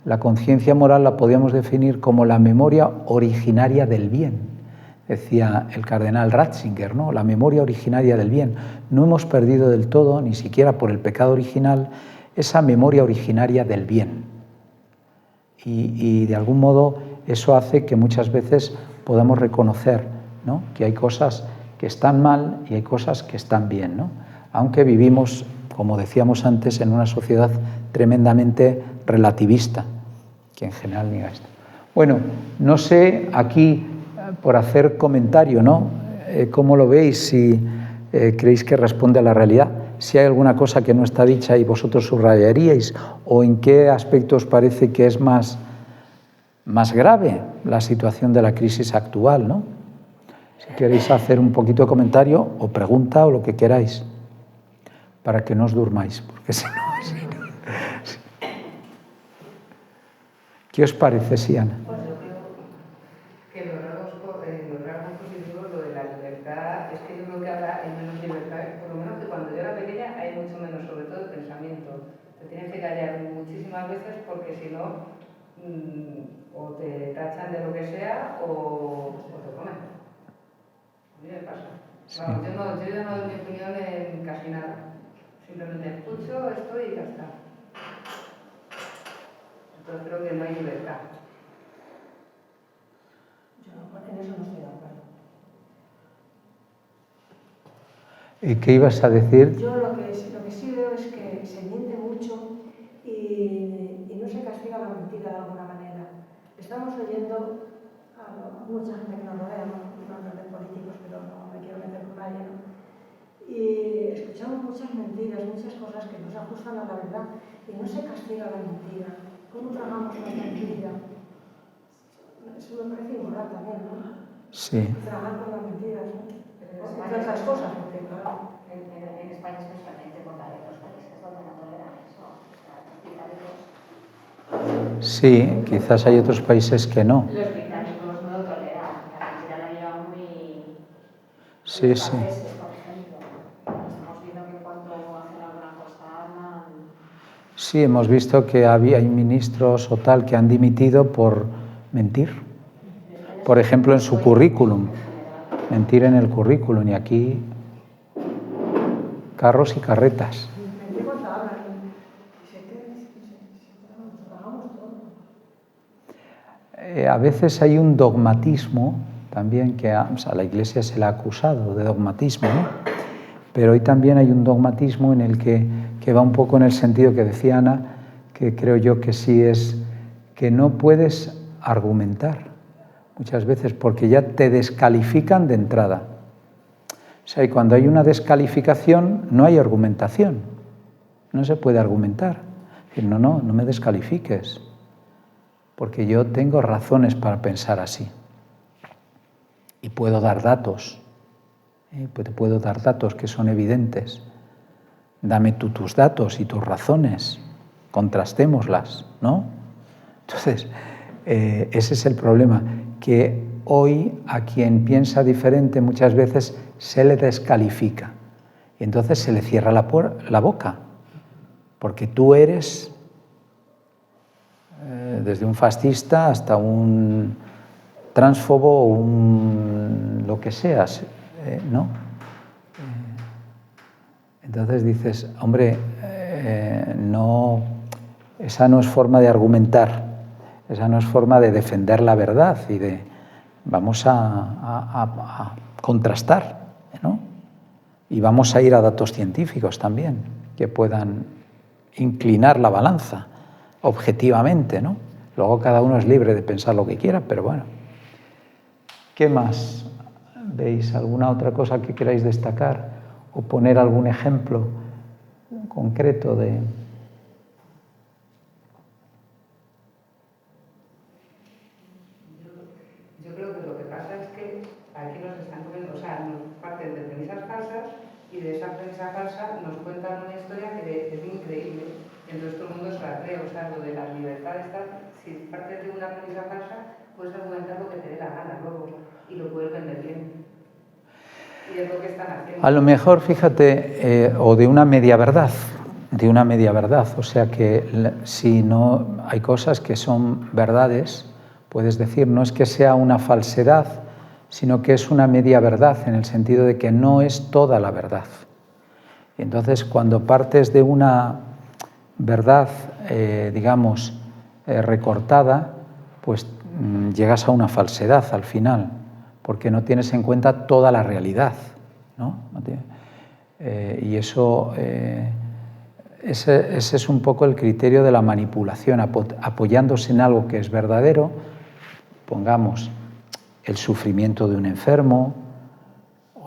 la conciencia moral la podríamos definir como la memoria originaria del bien, decía el cardenal Ratzinger, ¿no? La memoria originaria del bien. No hemos perdido del todo, ni siquiera por el pecado original, esa memoria originaria del bien. Y de algún modo eso hace que muchas veces podamos reconocer, ¿no? Que hay cosas que están mal y hay cosas que están bien, ¿no? Aunque vivimos, como decíamos antes, en una sociedad tremendamente relativista, que en general niega esto. Bueno, no sé aquí, por hacer comentario, ¿no? ¿Cómo lo veis? Si creéis que responde a la realidad, si hay alguna cosa que no está dicha y vosotros subrayaríais, o en qué aspecto os parece que es más grave la situación de la crisis actual, ¿no? Si queréis hacer un poquito de comentario o pregunta o lo que queráis, para que no os durmáis, porque si no... ¿Qué os parece, Siana? Pues yo creo que los rasgos positivos, lo de la libertad, es que yo creo que ahora hay menos libertad, por lo menos que cuando yo era pequeña hay mucho menos, sobre todo de pensamiento. Te tienes que callar muchísimas veces porque si no, o te tachan de lo que sea o te comen. A mí me pasa. Sí. Vamos, yo no doy mi opinión en casi nada. Simplemente escucho esto y ya está. Entonces creo que no hay libertad. Yo en eso no estoy de acuerdo. ¿Y qué ibas a decir? Yo lo que sí veo es que se miente mucho y no se castiga la mentira de alguna manera. Estamos oyendo a mucha gente que nos rodea, no hablo de políticos, pero no me quiero meter con nadie, ¿no? Y escuchamos muchas mentiras, muchas cosas que no se ajustan a la verdad y no se castiga la mentira. ¿Cómo tragamos la mentira? Eso me parece inmoral también, ¿no? Sí. Tragar con las mentiras, ¿no? Entre otras cosas, porque claro. En España especialmente, porque hay otros países donde no toleran eso. Sí, quizás hay otros países que no. Los británicos no lo toleran, la mentira la llevan muy... Sí, los sí. franceses, por ejemplo. Estamos viendo que cuando hacen alguna cosa arman... Sí, hemos visto que hay ministros o tal que han dimitido por mentir. Por ejemplo, en su currículum. Mentir en el currículum. Y aquí, carros y carretas. A veces hay un dogmatismo también que a la Iglesia se le ha acusado de dogmatismo, ¿no? Pero hoy también hay un dogmatismo en el que va un poco en el sentido que decía Ana, que creo yo que sí es que no puedes argumentar muchas veces porque ya te descalifican de entrada. O sea, y cuando hay una descalificación no hay argumentación, no se puede argumentar. No me descalifiques, porque yo tengo razones para pensar así y puedo dar datos. Pues te puedo dar datos que son evidentes. Dame tú tus datos y tus razones, contrastémoslas, ¿no? Entonces, ese es el problema, que hoy a quien piensa diferente muchas veces se le descalifica y entonces se le cierra la boca, porque tú eres desde un fascista hasta un tránsfobo o un lo que seas, ¿no? Entonces dices, hombre, no, esa no es forma de argumentar, esa no es forma de defender la verdad y de vamos a contrastar, ¿no? Y vamos a ir a datos científicos también que puedan inclinar la balanza objetivamente, ¿no? Luego cada uno es libre de pensar lo que quiera, pero bueno. ¿Qué más veis? ¿Alguna otra cosa que queráis destacar o poner algún ejemplo concreto de...? Yo creo que lo que pasa es que aquí nos están comiendo, o sea, nos parten de premisas falsas y de esa premisa falsa nos cuentan una historia que es increíble. Entonces todo el mundo se la cree, o sea, lo de las libertades, si partes de una premisa falsa, puedes argumentar lo que te dé la gana luego y lo puedes vender bien. Y es lo que están haciendo. A lo mejor, fíjate, o de una media verdad, o sea que si no hay cosas que son verdades, puedes decir, no es que sea una falsedad, sino que es una media verdad, en el sentido de que no es toda la verdad. Y entonces, cuando partes de una verdad, digamos, recortada, pues llegas a una falsedad al final, porque no tienes en cuenta toda la realidad, ¿no? Y eso, ese es un poco el criterio de la manipulación, apoyándose en algo que es verdadero, pongamos el sufrimiento de un enfermo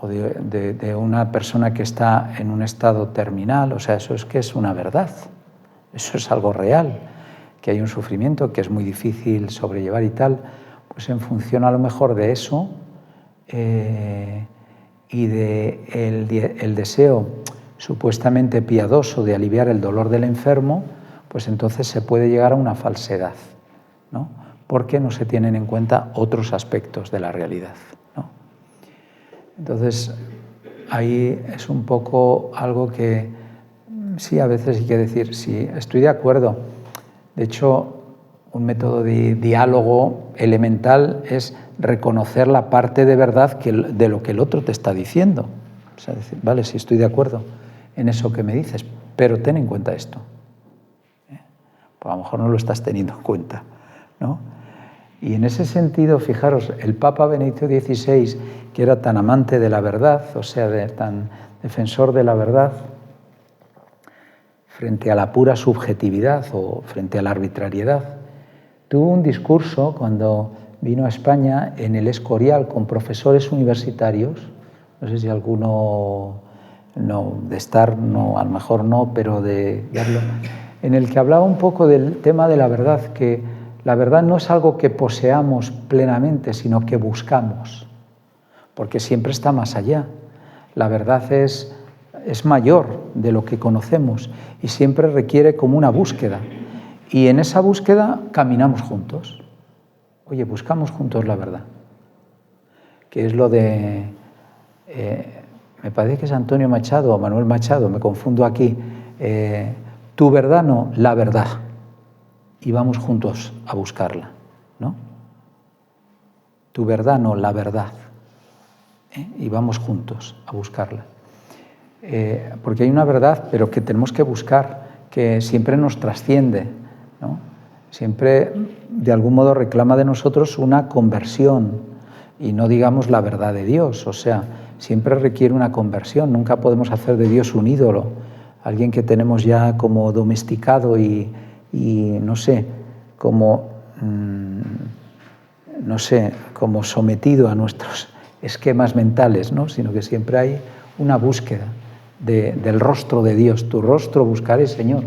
o de una persona que está en un estado terminal, o sea, eso es que es una verdad, eso es algo real, que hay un sufrimiento que es muy difícil sobrellevar y tal, pues en función a lo mejor de eso y de el deseo supuestamente piadoso de aliviar el dolor del enfermo, pues entonces se puede llegar a una falsedad, ¿no? Porque no se tienen en cuenta otros aspectos de la realidad, ¿no? Entonces, ahí es un poco algo que sí, a veces hay que decir, sí, estoy de acuerdo. De hecho, un método de diálogo elemental es reconocer la parte de verdad de lo que el otro te está diciendo. O sea, decir, vale, sí estoy de acuerdo en eso que me dices, pero ten en cuenta esto. Pues a lo mejor no lo estás teniendo en cuenta, ¿no? Y en ese sentido, fijaros, el Papa Benedicto XVI, que era tan amante de la verdad, o sea, tan defensor de la verdad, frente a la pura subjetividad o frente a la arbitrariedad, tuvo un discurso cuando vino a España en el Escorial con profesores universitarios, no sé si alguno no, de estar, no, a lo mejor no, pero de verlo, en el que hablaba un poco del tema de la verdad, que la verdad no es algo que poseamos plenamente, sino que buscamos, porque siempre está más allá. La verdad es mayor de lo que conocemos y siempre requiere como una búsqueda. Y en esa búsqueda caminamos juntos. Oye, buscamos juntos la verdad. Que es lo de... me parece que es Antonio Machado o Manuel Machado, me confundo aquí. Tu verdad no, la verdad. Y vamos juntos a buscarla, ¿no? Tu verdad no, la verdad. Y vamos juntos a buscarla. Porque hay una verdad, pero que tenemos que buscar, que siempre nos trasciende, ¿no? Siempre, de algún modo, reclama de nosotros una conversión, y no digamos la verdad de Dios, o sea, siempre requiere una conversión, nunca podemos hacer de Dios un ídolo, alguien que tenemos ya como domesticado y no sé, como sometido a nuestros esquemas mentales, ¿no? Sino que siempre hay una búsqueda del rostro de Dios. Tu rostro buscaré, Señor,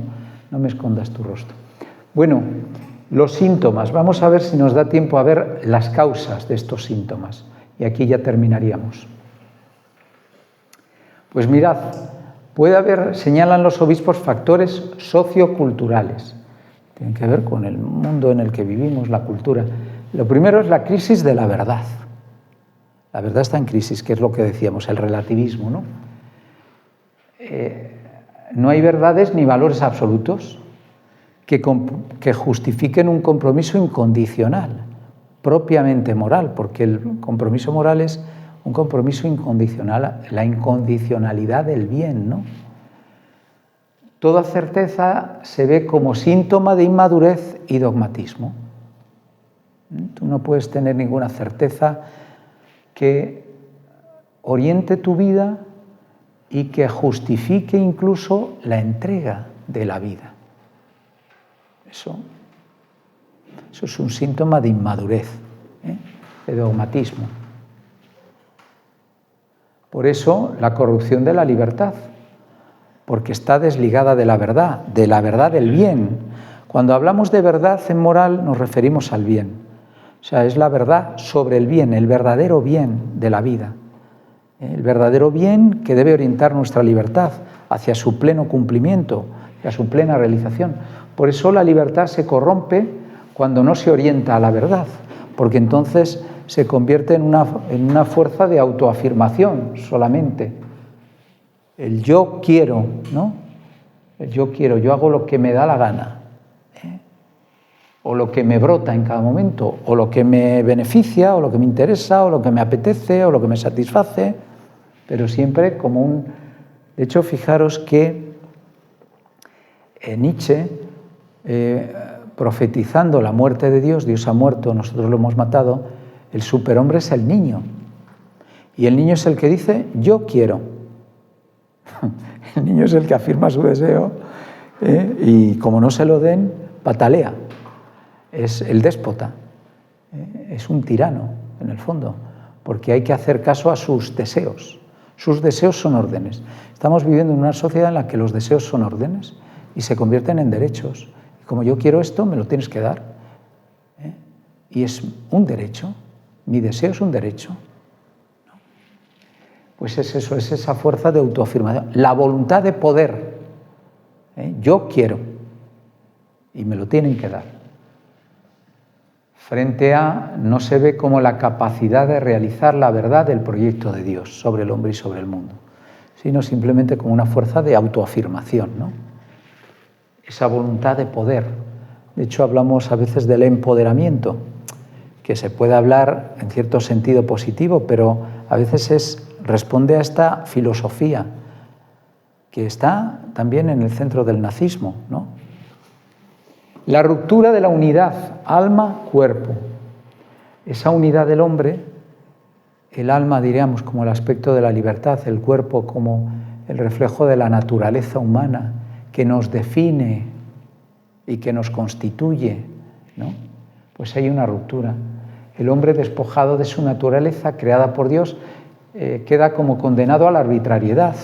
no me escondas tu rostro. Bueno, los síntomas. Vamos a ver si nos da tiempo a ver las causas de estos síntomas. Y aquí ya terminaríamos. Pues mirad, Puede haber, señalan los obispos, factores socioculturales. Tienen que ver con el mundo en el que vivimos, la cultura. Lo primero es la crisis de la verdad. La verdad está en crisis, que es lo que decíamos, el relativismo, ¿no? No hay verdades ni valores absolutos que justifiquen un compromiso incondicional, propiamente moral, porque el compromiso moral es un compromiso incondicional, la incondicionalidad del bien, ¿no? Toda certeza se ve como síntoma de inmadurez y dogmatismo. Tú no puedes tener ninguna certeza que oriente tu vida y que justifique incluso la entrega de la vida. Eso es un síntoma de inmadurez, de dogmatismo. Por eso la corrupción de la libertad, porque está desligada de la verdad del bien. Cuando hablamos de verdad en moral nos referimos al bien. O sea, es la verdad sobre el bien, el verdadero bien de la vida. El verdadero bien que debe orientar nuestra libertad hacia su pleno cumplimiento, hacia su plena realización. Por eso la libertad se corrompe cuando no se orienta a la verdad, porque entonces se convierte en una fuerza de autoafirmación solamente. El yo quiero, ¿no? El yo quiero, yo hago lo que me da la gana, o lo que me brota en cada momento, o lo que me beneficia, o lo que me interesa, o lo que me apetece, o lo que me satisface, pero siempre como un... De hecho, fijaros que Nietzsche, profetizando la muerte de Dios, Dios ha muerto, nosotros lo hemos matado, el superhombre es el niño. Y el niño es el que dice, yo quiero. El niño es el que afirma su deseo y como no se lo den, patalea. Es el déspota, es un tirano en el fondo, porque hay que hacer caso a sus deseos. Sus deseos son órdenes. Estamos viviendo en una sociedad en la que los deseos son órdenes y se convierten en derechos. Y como yo quiero esto, me lo tienes que dar. Y es un derecho, mi deseo es un derecho. Pues es eso, es esa fuerza de autoafirmación, la voluntad de poder. Yo quiero y me lo tienen que dar. Frente a, no se ve como la capacidad de realizar la verdad del proyecto de Dios sobre el hombre y sobre el mundo, sino simplemente como una fuerza de autoafirmación, ¿no? Esa voluntad de poder. De hecho, hablamos a veces del empoderamiento, que se puede hablar en cierto sentido positivo, pero a veces responde a esta filosofía que está también en el centro del nazismo, ¿no? La ruptura de la unidad alma-cuerpo. Esa unidad del hombre, el alma diríamos como el aspecto de la libertad, el cuerpo como el reflejo de la naturaleza humana que nos define y que nos constituye, ¿no? Pues hay una ruptura. El hombre despojado de su naturaleza creada por Dios queda como condenado a la arbitrariedad.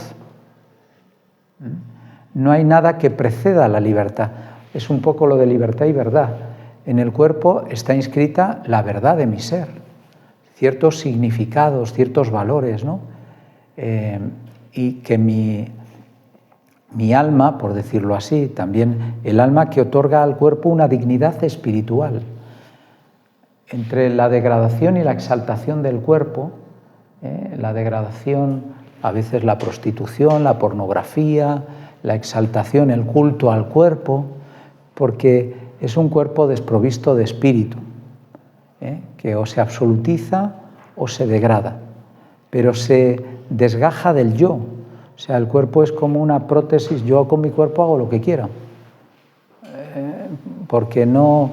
No hay nada que preceda a la libertad. Es un poco lo de libertad y verdad. En el cuerpo está inscrita la verdad de mi ser, ciertos significados, ciertos valores, ¿no? Y que mi alma, por decirlo así, también el alma que otorga al cuerpo una dignidad espiritual. Entre la degradación y la exaltación del cuerpo, la degradación, a veces la prostitución, la pornografía, la exaltación, el culto al cuerpo, porque es un cuerpo desprovisto de espíritu, que o se absolutiza o se degrada, pero se desgaja del yo. O sea, el cuerpo es como una prótesis, yo con mi cuerpo hago lo que quiera, porque no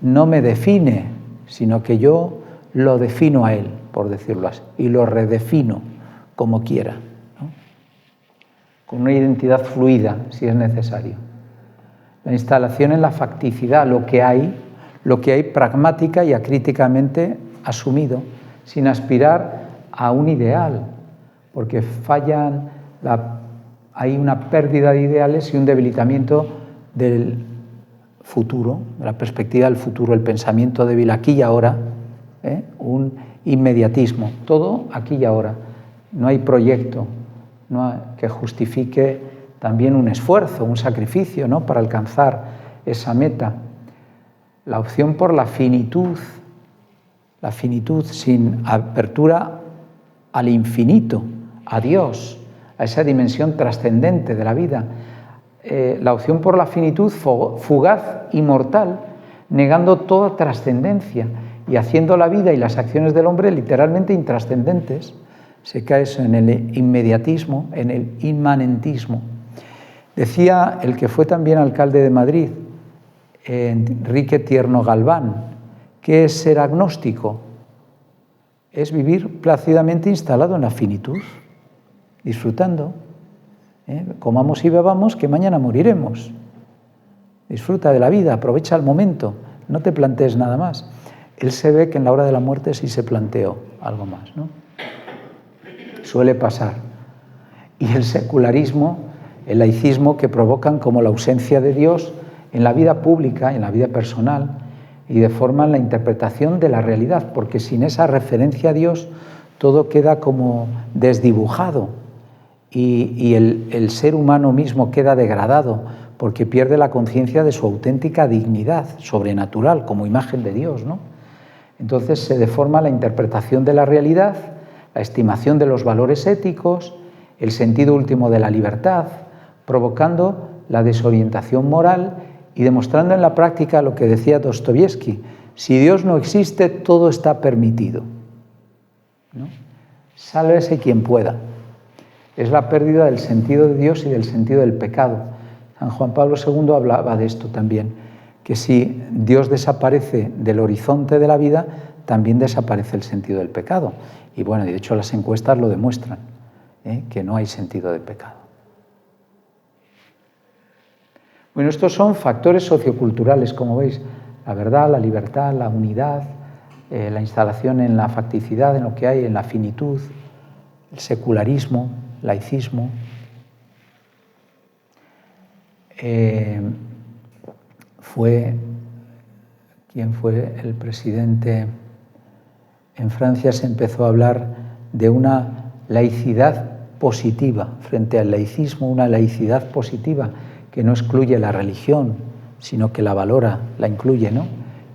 me define, sino que yo lo defino a él, por decirlo así, y lo redefino como quiera, ¿no? Con una identidad fluida, si es necesario. La instalación en la facticidad, lo que hay pragmática y acríticamente asumido, sin aspirar a un ideal, porque hay una pérdida de ideales y un debilitamiento del futuro, de la perspectiva del futuro, el pensamiento débil aquí y ahora, un inmediatismo, todo aquí y ahora. No hay proyecto, que justifique también un esfuerzo, un sacrificio, ¿no?, para alcanzar esa meta. La opción por la finitud sin apertura al infinito, a Dios, a esa dimensión trascendente de la vida. La opción por la finitud fugaz y mortal, negando toda trascendencia y haciendo la vida y las acciones del hombre literalmente intrascendentes. Se cae eso en el inmediatismo, en el inmanentismo. Decía el que fue también alcalde de Madrid, Enrique Tierno Galván, ¿qué es ser agnóstico? Es vivir plácidamente instalado en la finitud, disfrutando. Comamos y bebamos, que mañana moriremos. Disfruta de la vida, aprovecha el momento, no te plantees nada más. Él se ve que en la hora de la muerte sí se planteó algo más, ¿no? Suele pasar. Y el secularismo, el laicismo, que provocan como la ausencia de Dios en la vida pública, en la vida personal, y deforman la interpretación de la realidad, porque sin esa referencia a Dios todo queda como desdibujado y el ser humano mismo queda degradado porque pierde la conciencia de su auténtica dignidad sobrenatural como imagen de Dios, ¿no? Entonces se deforma la interpretación de la realidad, la estimación de los valores éticos, el sentido último de la libertad, provocando la desorientación moral y demostrando en la práctica lo que decía Dostoyevsky: si Dios no existe, todo está permitido, ¿no? Sálvese quien pueda. Es la pérdida del sentido de Dios y del sentido del pecado. San Juan Pablo II hablaba de esto también, que si Dios desaparece del horizonte de la vida, también desaparece el sentido del pecado. Y bueno, de hecho las encuestas lo demuestran, que no hay sentido de pecado. Bueno, estos son factores socioculturales, como veis: la verdad, la libertad, la unidad, la instalación en la facticidad, en lo que hay, en la finitud, el secularismo, laicismo. ¿Quién fue el presidente? En Francia se empezó a hablar de una laicidad positiva, frente al laicismo, una laicidad positiva que no excluye la religión, sino que la valora, la incluye, ¿no?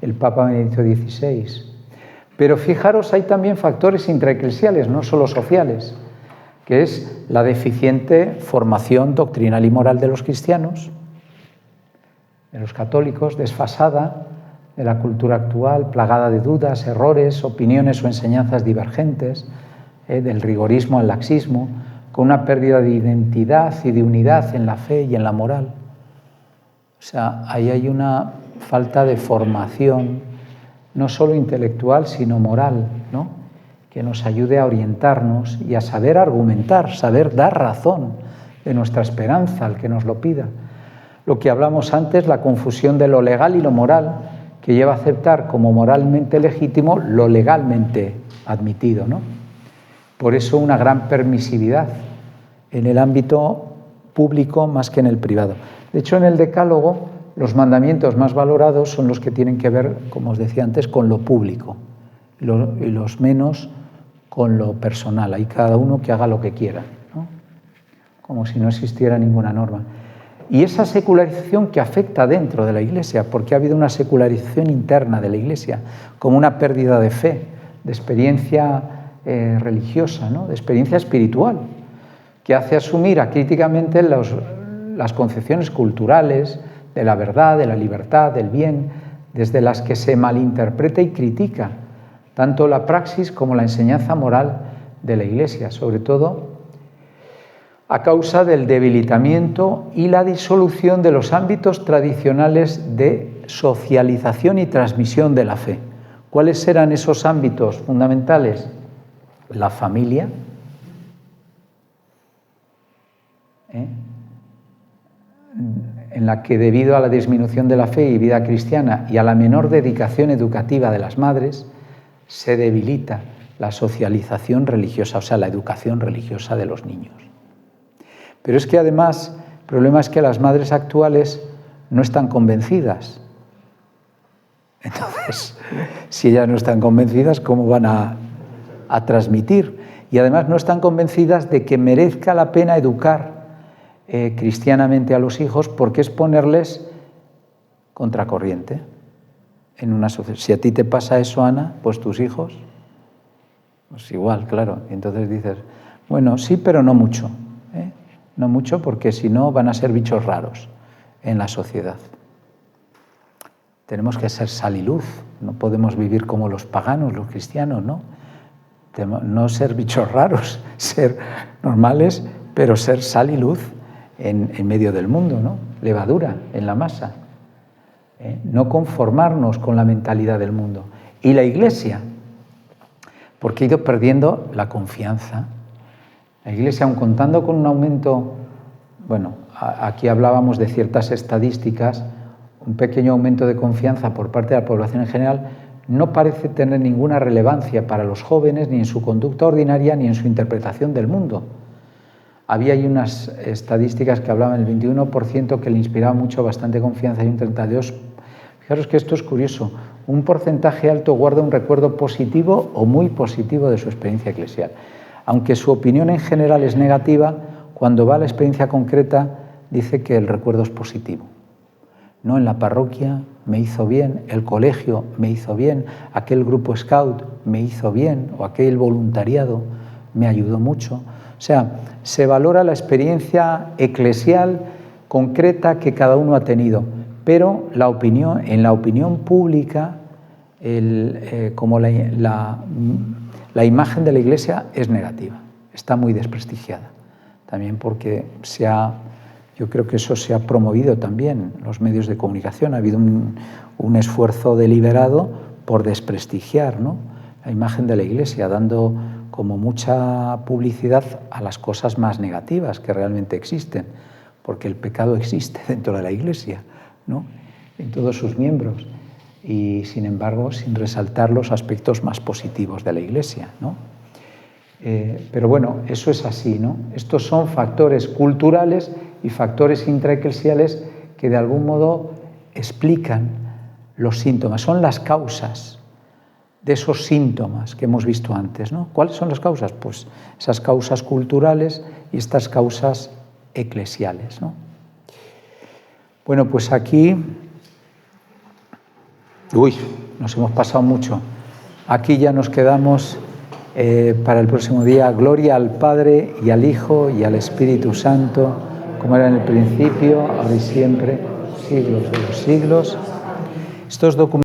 El Papa Benedicto XVI. Pero fijaros, hay también factores intraeclesiales, no solo sociales, que es la deficiente formación doctrinal y moral de los cristianos, de los católicos, desfasada de la cultura actual, plagada de dudas, errores, opiniones o enseñanzas divergentes, del rigorismo al laxismo, con una pérdida de identidad y de unidad en la fe y en la moral. O sea, ahí hay una falta de formación, no solo intelectual, sino moral, ¿no?, que nos ayude a orientarnos y a saber argumentar, saber dar razón de nuestra esperanza al que nos lo pida. Lo que hablamos antes, la confusión de lo legal y lo moral, que lleva a aceptar como moralmente legítimo lo legalmente admitido, ¿no? Por eso una gran permisividad en el ámbito público más que en el privado. De hecho, en el Decálogo, los mandamientos más valorados son los que tienen que ver, como os decía antes, con lo público, y los menos con lo personal. Hay cada uno que haga lo que quiera, ¿no? Como si no existiera ninguna norma. Y esa secularización que afecta dentro de la Iglesia, porque ha habido una secularización interna de la Iglesia, como una pérdida de fe, de experiencia religiosa, ¿no?, de experiencia espiritual, que hace asumir acríticamente las concepciones culturales de la verdad, de la libertad, del bien, desde las que se malinterpreta y critica tanto la praxis como la enseñanza moral de la Iglesia, sobre todo a causa del debilitamiento y la disolución de los ámbitos tradicionales de socialización y transmisión de la fe. ¿Cuáles eran esos ámbitos fundamentales? La familia, en la que, debido a la disminución de la fe y vida cristiana y a la menor dedicación educativa de las madres, se debilita la socialización religiosa, o sea, la educación religiosa de los niños. Pero es que además el problema es que las madres actuales no están convencidas. Entonces, si ellas no están convencidas, ¿cómo van a transmitir? Y además no están convencidas de que merezca la pena educar cristianamente a los hijos, porque es ponerles contracorriente en una sociedad. Si a ti te pasa eso, Ana, pues tus hijos, pues igual, claro. Y entonces dices, bueno, sí, pero no mucho, ¿eh? No mucho, porque si no van a ser bichos raros en la sociedad. Tenemos que ser sal y luz, no podemos vivir como los paganos, los cristianos, ¿no? No ser bichos raros, ser normales, pero ser sal y luz en medio del mundo, ¿no? Levadura en la masa. No conformarnos con la mentalidad del mundo. Y la Iglesia, porque ha ido perdiendo la confianza. La Iglesia, aun contando con un aumento, bueno, aquí hablábamos de ciertas estadísticas, un pequeño aumento de confianza por parte de la población en general, no parece tener ninguna relevancia para los jóvenes, ni en su conducta ordinaria, ni en su interpretación del mundo. Había ahí unas estadísticas que hablaban del 21% que le inspiraba bastante confianza y un 32%. Fijaros que esto es curioso. Un porcentaje alto guarda un recuerdo positivo o muy positivo de su experiencia eclesial. Aunque su opinión en general es negativa, cuando va a la experiencia concreta dice que el recuerdo es positivo. No, en la parroquia me hizo bien, el colegio me hizo bien, aquel grupo scout me hizo bien, o aquel voluntariado me ayudó mucho. O sea, se valora la experiencia eclesial concreta que cada uno ha tenido, pero en la opinión pública, como la imagen de la Iglesia es negativa, está muy desprestigiada. También porque yo creo que eso se ha promovido también en los medios de comunicación. Ha habido un esfuerzo deliberado por desprestigiar, ¿no?, la imagen de la Iglesia, dando como mucha publicidad a las cosas más negativas que realmente existen, porque el pecado existe dentro de la Iglesia, ¿no?, en todos sus miembros, y sin embargo sin resaltar los aspectos más positivos de la Iglesia, ¿no? Pero bueno, eso es así, ¿no? Estos son factores culturales y factores intraeclesiales que de algún modo explican los síntomas, son las causas de esos síntomas que hemos visto antes, ¿no? ¿Cuáles son las causas? Pues esas causas culturales y estas causas eclesiales, ¿no? Bueno, pues aquí... nos hemos pasado mucho. Aquí ya nos quedamos para el próximo día. Gloria al Padre y al Hijo y al Espíritu Santo, como era en el principio, ahora y siempre, siglos de los siglos. Estos documentos